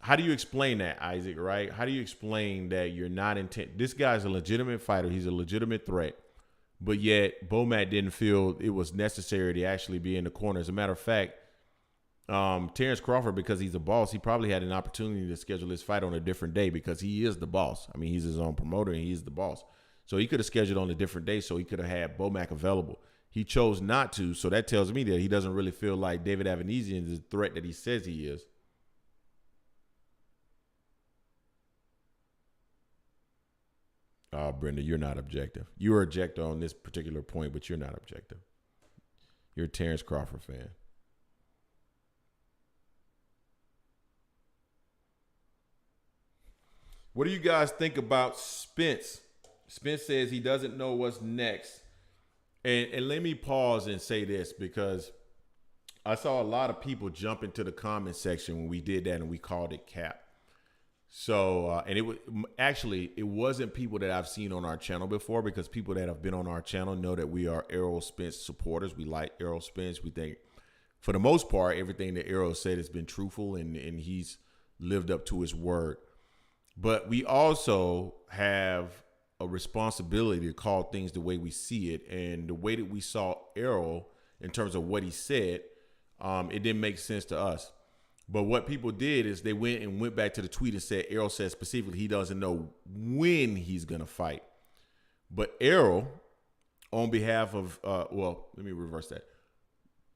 how do you explain that, Isaac, right? How do you explain that you're not intent? This guy's a legitimate fighter. He's a legitimate threat. But yet, Bomac didn't feel it was necessary to actually be in the corner. As a matter of fact, Terence Crawford, because he's a boss, he probably had an opportunity to schedule his fight on a different day because he is the boss. I mean, he's his own promoter and he's the boss. So he could have scheduled on a different day so he could have had Bomac available. He chose not to, so that tells me that he doesn't really feel like David Avanesian is the threat that he says he is. Brenda, you're not objective. You're objective on this particular point, but you're not objective. You're a Terence Crawford fan. What do you guys think about Spence? Spence says he doesn't know what's next. And let me pause and say this because I saw a lot of people jump into the comment section when we did that and we called it cap. So, and it was actually, it wasn't people that I've seen on our channel before because people that have been on our channel know that we are Errol Spence supporters. We like Errol Spence. We think for the most part, everything that Errol said has been truthful and he's lived up to his word. But we also have a responsibility to call things the way we see it. And the way that we saw Errol in terms of what he said, it didn't make sense to us. But what people did is they went back to the tweet and said, Errol said specifically he doesn't know when he's going to fight. But Errol, on behalf of, well, let me reverse that.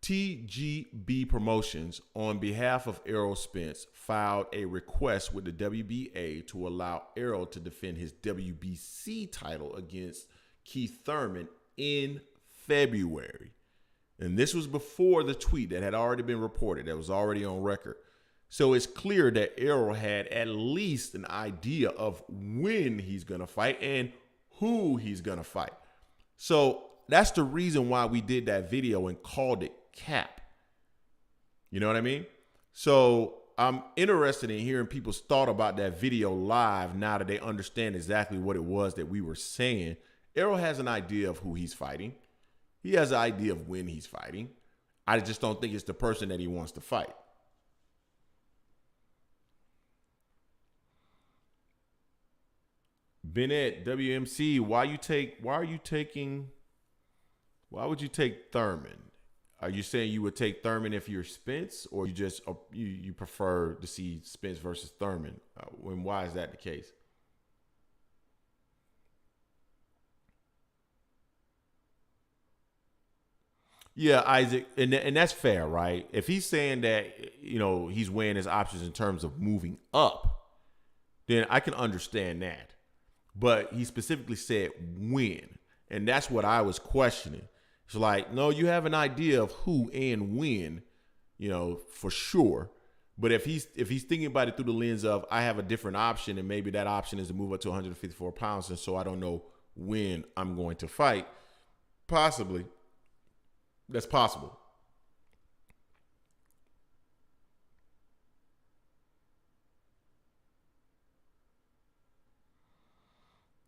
TGB Promotions, on behalf of Errol Spence, filed a request with the WBA to allow Errol to defend his WBC title against Keith Thurman in February. And this was before the tweet that had already been reported, that was already on record. So it's clear that Errol had at least an idea of when he's going to fight and who he's going to fight. So that's the reason why we did that video and called it cap. You know what I mean? So I'm interested in hearing people's thought about that video live now that they understand exactly what it was that we were saying. Errol has an idea of who he's fighting. He has an idea of when he's fighting. I just don't think it's the person that he wants to fight. Bennett, WMC, why would you take Thurman? Are you saying you would take Thurman if you're Spence, or you prefer to see Spence versus Thurman? And why is that the case? Yeah, Isaac, and that's fair, right? If he's saying that, he's weighing his options in terms of moving up, then I can understand that. But he specifically said when, and that's what I was questioning. It's like, no, you have an idea of who and when, for sure. But if he's thinking about it through the lens of I have a different option, and maybe that option is to move up to 154 pounds, and so I don't know when I'm going to fight, possibly. That's possible.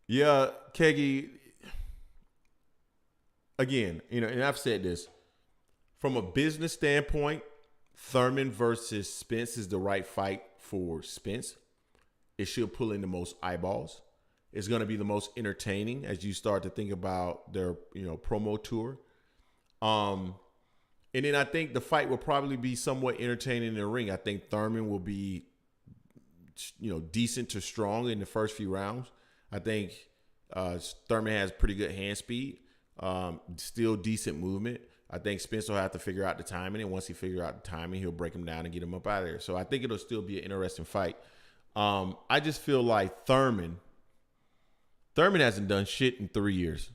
Yeah, Kegi, again, and I've said this, from a business standpoint, Thurman versus Spence is the right fight for Spence. It should pull in the most eyeballs. It's going to be the most entertaining as you start to think about their, promo tour. And then I think the fight will probably be somewhat entertaining in the ring. I think Thurman will be, decent to strong in the first few rounds. I think Thurman has pretty good hand speed, still decent movement. I think Spence will have to figure out the timing, and once he figures out the timing, he'll break him down and get him up out of there. So I think it'll still be an interesting fight. I just feel like Thurman hasn't done shit in 3 years.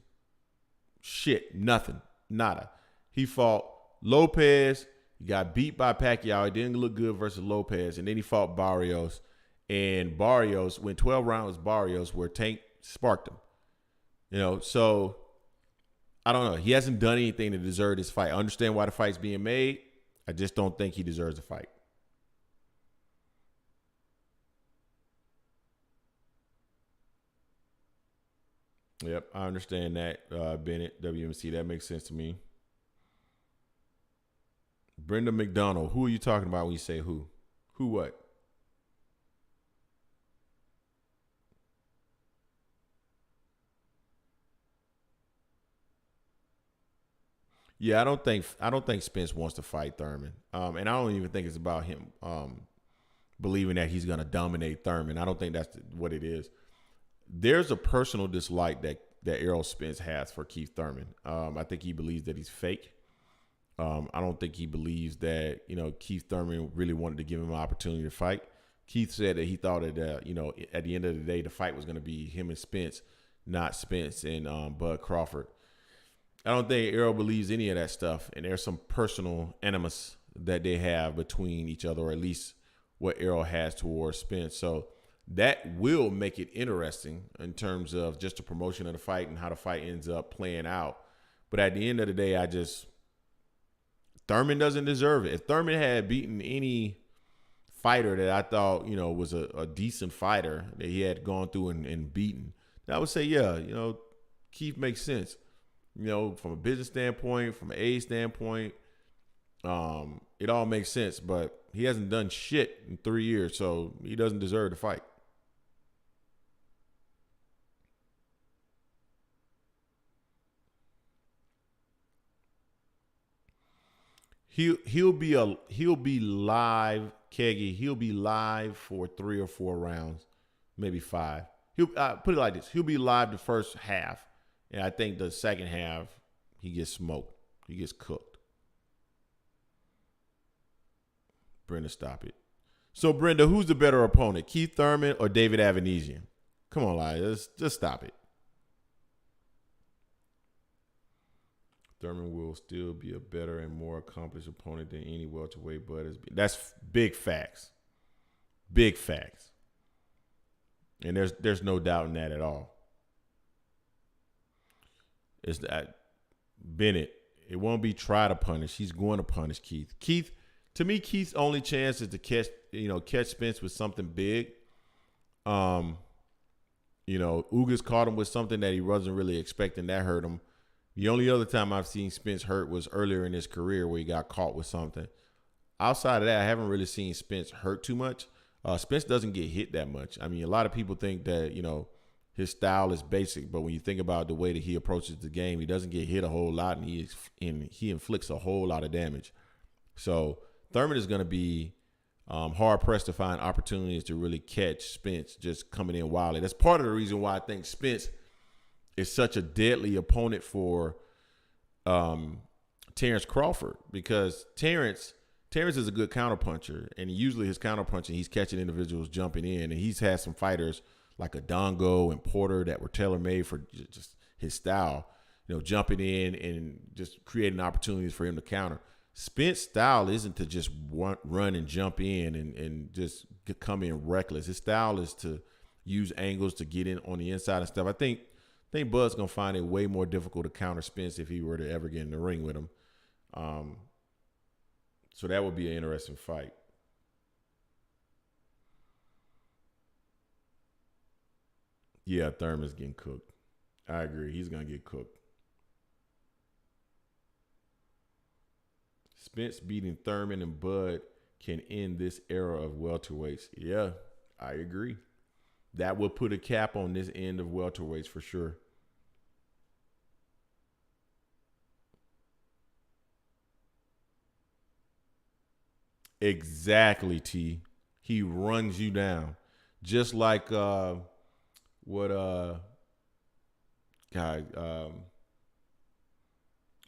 Shit, nothing, nada. He fought Lopez. He got beat by Pacquiao. He didn't look good versus Lopez. And then he fought Barrios. And Barrios, went 12 rounds, Barrios, where Tank sparked him. So I don't know. He hasn't done anything to deserve this fight. I understand why the fight's being made. I just don't think he deserves a fight. Yep, I understand that, Bennett, WMC. That makes sense to me. Brenda McDonald, who are you talking about when you say who? Who what? Yeah, I don't think Spence wants to fight Thurman. And I don't even think it's about him believing that he's gonna dominate Thurman. I don't think that's what it is. There's a personal dislike that Errol Spence has for Keith Thurman. I think he believes that he's fake. I don't think he believes that Keith Thurman really wanted to give him an opportunity to fight. Keith said that he thought that at the end of the day the fight was going to be him and Spence, not Spence and Bud Crawford. I don't think Errol believes any of that stuff, and there's some personal animus that they have between each other, or at least what Errol has towards Spence. So that will make it interesting in terms of just the promotion of the fight and how the fight ends up playing out. But at the end of the day, Thurman doesn't deserve it. If Thurman had beaten any fighter that I thought, was a decent fighter that he had gone through and beaten, I would say, yeah, Keith makes sense. From a business standpoint, from an age standpoint, it all makes sense. But he hasn't done shit in 3 years, so he doesn't deserve to fight. He'll be live, Keggy. He'll be live for 3 or 4 rounds, maybe 5. He'll put it like this: he'll be live the first half, and I think the second half he gets smoked. He gets cooked. Brenda, stop it. So Brenda, who's the better opponent, Keith Thurman or David Avanesian? Come on, Elijah, just stop it. Thurman will still be a better and more accomplished opponent than any welterweight Bud has been. That's big facts. Big facts. And there's no doubt in that at all. It's that Bennett, it won't be try to punish. He's going to punish Keith. To me, Keith's only chance is to catch Spence with something big. Ugas caught him with something that he wasn't really expecting. That hurt him. The only other time I've seen Spence hurt was earlier in his career where he got caught with something. Outside of that, I haven't really seen Spence hurt too much. Spence doesn't get hit that much. I mean, a lot of people think that, his style is basic, but when you think about the way that he approaches the game, he doesn't get hit a whole lot, and he inflicts a whole lot of damage. So Thurman is going to be hard-pressed to find opportunities to really catch Spence just coming in wildly. That's part of the reason why I think Spence is such a deadly opponent for Terence Crawford, because Terence is a good counterpuncher, and usually his counterpunching, he's catching individuals jumping in, and he's had some fighters like Adongo and Porter that were tailor-made for just his style, jumping in and just creating opportunities for him to counter. Spence's style isn't to just run and jump in and just come in reckless. His style is to use angles to get in on the inside and stuff. I think Bud's going to find it way more difficult to counter Spence if he were to ever get in the ring with him. So that would be an interesting fight. Yeah, Thurman's getting cooked. I agree. He's going to get cooked. Spence beating Thurman and Bud can end this era of welterweights. Yeah, I agree. That will put a cap on this end of welterweights for sure. Exactly, T. He runs you down. Just like what guy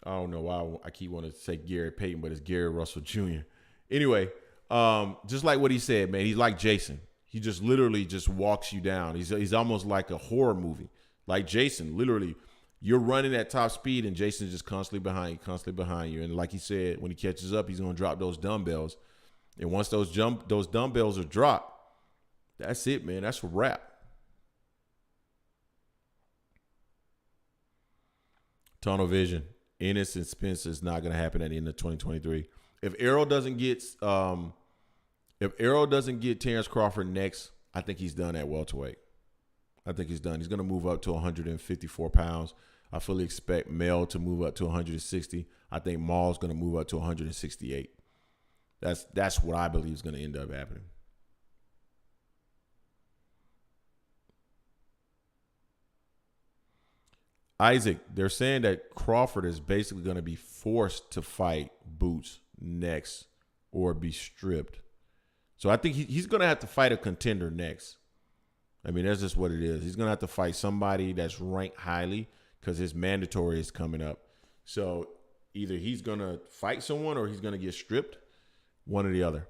I don't know why I keep wanting to say Gary Payton, but it's Gary Russell Jr. Anyway, just like what he said, man, he's like Jason. He just literally just walks you down. He's almost like a horror movie. Like Jason, literally, you're running at top speed and Jason's just constantly behind you. And like he said, when he catches up, he's going to drop those dumbbells. And once those dumbbells are dropped, that's it, man. That's a wrap. Tunnel vision. Ennis and Spence is not going to happen at the end of 2023. If Errol doesn't get Terence Crawford next, I think he's done at welterweight. I think he's done. He's going to move up to 154 pounds. I fully expect Mel to move up to 160. I think Maul's going to move up to 168. That's what I believe is going to end up happening. Isaac, they're saying that Crawford is basically going to be forced to fight Boots next or be stripped. So I think he's going to have to fight a contender next. I mean, that's just what it is. He's going to have to fight somebody that's ranked highly because his mandatory is coming up. So either he's going to fight someone or he's going to get stripped, one or the other.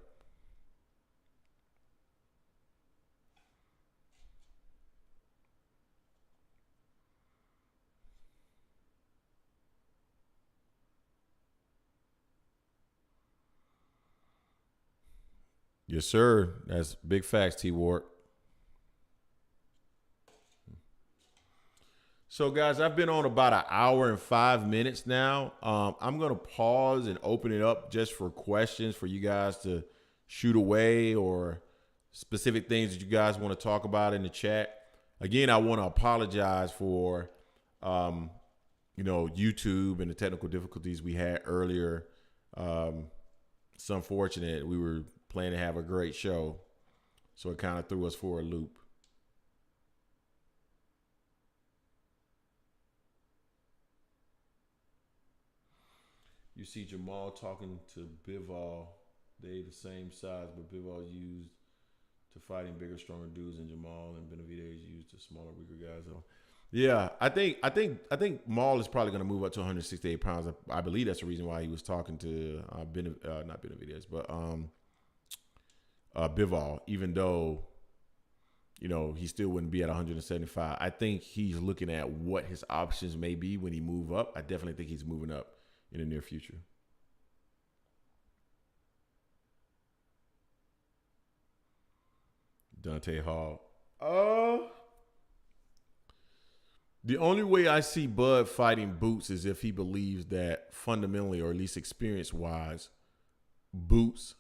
Yes, sir. That's big facts, T Ward. So, guys, I've been on about an hour and 5 minutes now. I'm going to pause and open it up just for questions for you guys to shoot away or specific things that you guys want to talk about in the chat. Again, I want to apologize for, YouTube and the technical difficulties we had earlier. It's unfortunate. We were planning to have a great show, so it kind of threw us for a loop. You see Jamal talking to Bivol. They the same size, but Bivol used to fighting bigger, stronger dudes, and Jamal and Benavidez used to smaller, weaker guys. So, yeah, I think Maul is probably going to move up to 168 pounds. I believe that's the reason why he was talking to not Benavidez, but Bivol, even though he still wouldn't be at 175. I think he's looking at what his options may be when he move up. I definitely think he's moving up in the near future. Dante Hall. The only way I see Bud fighting Boots is if he believes that fundamentally, or at least experience-wise, Boots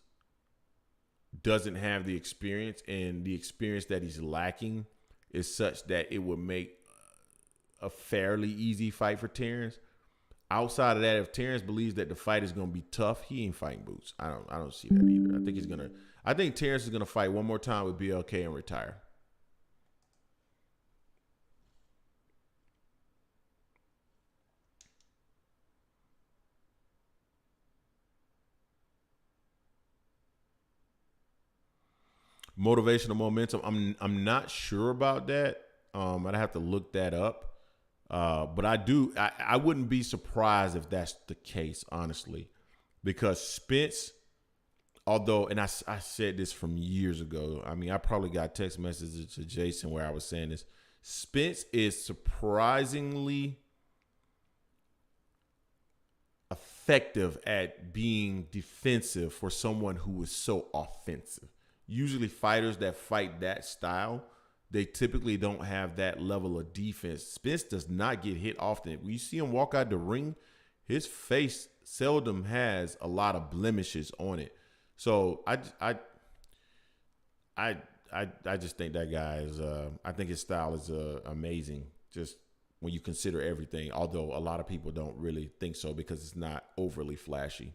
doesn't have the experience, and the experience that he's lacking is such that it would make a fairly easy fight for Terence. Outside of that, if Terence believes that the fight is going to be tough, he ain't fighting Boots. I don't see that either. I think Terence is going to fight one more time with BLK and retire. Motivational momentum. I'm not sure about that. I'd have to look that up. But I wouldn't be surprised if that's the case, honestly, because Spence, although, and I said this from years ago. I mean, I probably got text messages to Jason where I was saying this. Spence is surprisingly effective at being defensive for someone who is so offensive. Usually fighters that fight that style, they typically don't have that level of defense. Spence does not get hit often. When you see him walk out the ring, his face seldom has a lot of blemishes on it. So I just think that guy is. I think his style is amazing. Just when you consider everything, although a lot of people don't really think so because it's not overly flashy.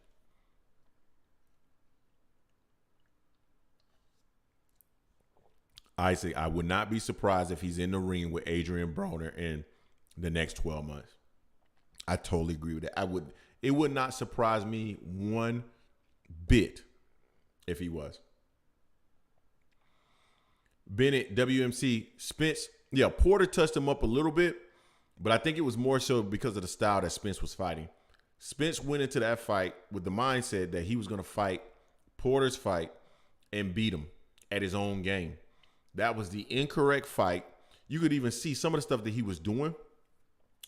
Isaac, I would not be surprised if he's in the ring with Adrian Broner in the next 12 months. I totally agree with that. It would not surprise me one bit if he was. Bennett, WMC, Spence, yeah, Porter touched him up a little bit, but I think it was more so because of the style that Spence was fighting. Spence went into that fight with the mindset that he was going to fight Porter's fight and beat him at his own game. That was the incorrect fight. You could even see some of the stuff that he was doing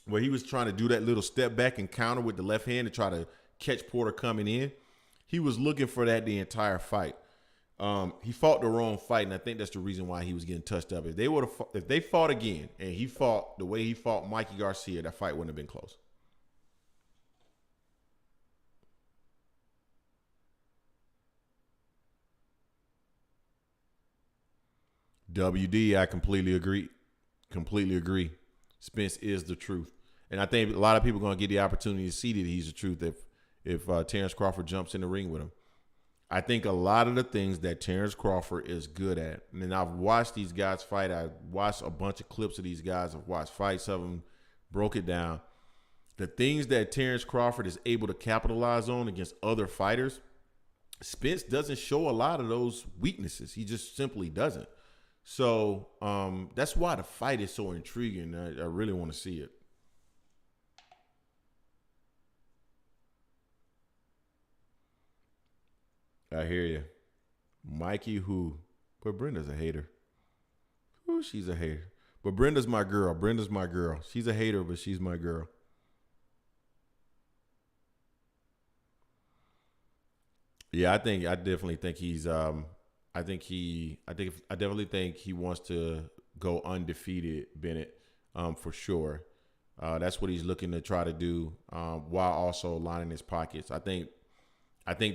where he was trying to do that little step back and counter with the left hand to try to catch Porter coming in. He was looking for that the entire fight. He fought the wrong fight, and I think that's the reason why he was getting touched up. If they fought again and he fought the way he fought Mikey Garcia, that fight wouldn't have been close. WD, I completely agree. Completely agree. Spence is the truth. And I think a lot of people are going to get the opportunity to see that he's the truth if Terence Crawford jumps in the ring with him. I think a lot of the things that Terence Crawford is good at, and I've watched these guys fight. I watched a bunch of clips of these guys. I've watched fights of them. broke it down. The things that Terence Crawford is able to capitalize on against other fighters, Spence doesn't show a lot of those weaknesses. He just simply doesn't. So that's why the fight is so intriguing. I really want to see it. I hear you. Mikey who? But Brenda's a hater. Ooh, she's a hater. But Brenda's my girl. Brenda's my girl. She's a hater, but she's my girl. Yeah, I definitely think he's I definitely think he wants to go undefeated, Bennett, for sure. That's what he's looking to try to do, while also lining his pockets. I think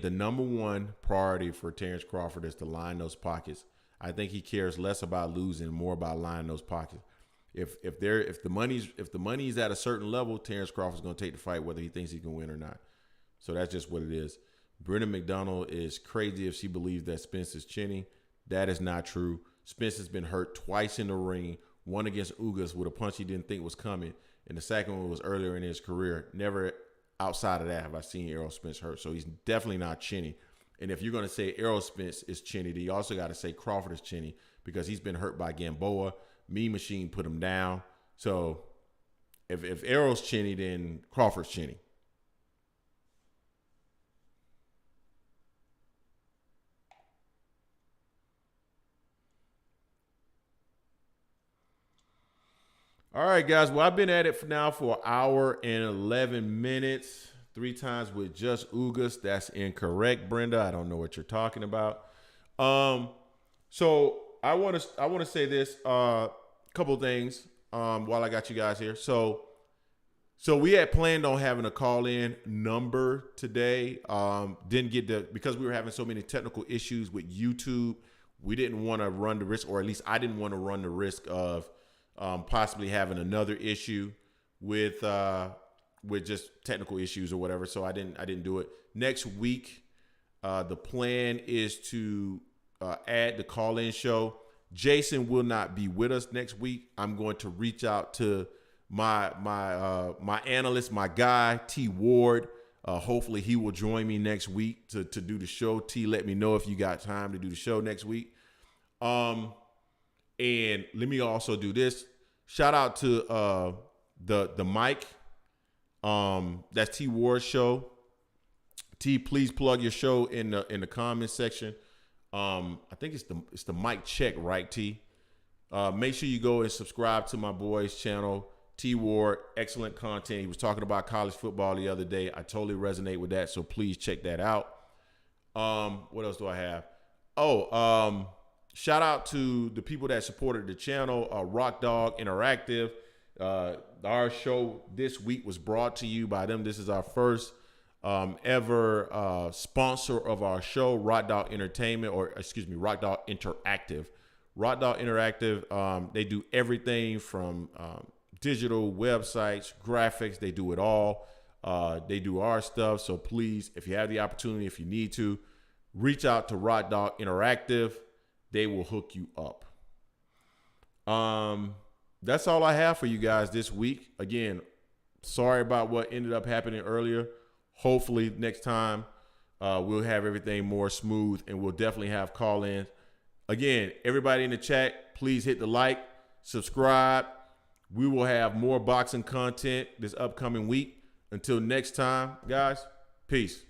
the number one priority for Terence Crawford is to line those pockets. I think he cares less about losing, more about lining those pockets. If the money's at a certain level, Terence Crawford's going to take the fight whether he thinks he can win or not. So that's just what it is. Brendan McDonald is crazy if she believes that Spence is chinny. That is not true. Spence has been hurt twice in the ring, one against Ugas with a punch he didn't think was coming, and the second one was earlier in his career. Never outside of that have I seen Errol Spence hurt. So he's definitely not chinny. And if you're going to say Errol Spence is chinny, then you also got to say Crawford is chinny because he's been hurt by Gamboa. Mean Machine put him down. So if Errol's chinny, then Crawford's chinny. All right, guys. Well, I've been at it for an hour and 11 minutes, 3 times with just Ugas. That's incorrect, Brenda. I don't know what you're talking about. So I want to say this, couple of things while I got you guys here. So we had planned on having a call-in number today. Didn't get because we were having so many technical issues with YouTube. We didn't want to run the risk, or at least I didn't want to run the risk of possibly having another issue with just technical issues or whatever. So I didn't do it. Next week, the plan is to add the call-in show. Jason will not be with us next week. I'm going to reach out to my analyst, my guy, T Ward. Hopefully he will join me next week to do the show. T, let me know if you got time to do the show next week. And let me also do this. Shout out to the mic. That's T Ward's show. T, please plug your show in the comments section. I think it's the mic check, right, T? Make sure you go and subscribe to my boy's channel, T Ward. Excellent content. He was talking about college football the other day. I totally resonate with that, so please check that out. What else do I have? Shout out to the people that supported the channel, Rock Dog Interactive. Our show this week was brought to you by them. This is our first ever sponsor of our show, Rock Dog Entertainment, Rock Dog Interactive. Rock Dog Interactive, they do everything from digital websites, graphics. They do it all. They do our stuff. So please, if you have the opportunity, if you need to, reach out to Rock Dog Interactive. They will hook you up. That's all I have for you guys this week. Again, sorry about what ended up happening earlier. Hopefully next time we'll have everything more smooth, and we'll definitely have call-ins. Again, everybody in the chat, please hit the like, subscribe. We will have more boxing content this upcoming week. Until next time, guys, peace.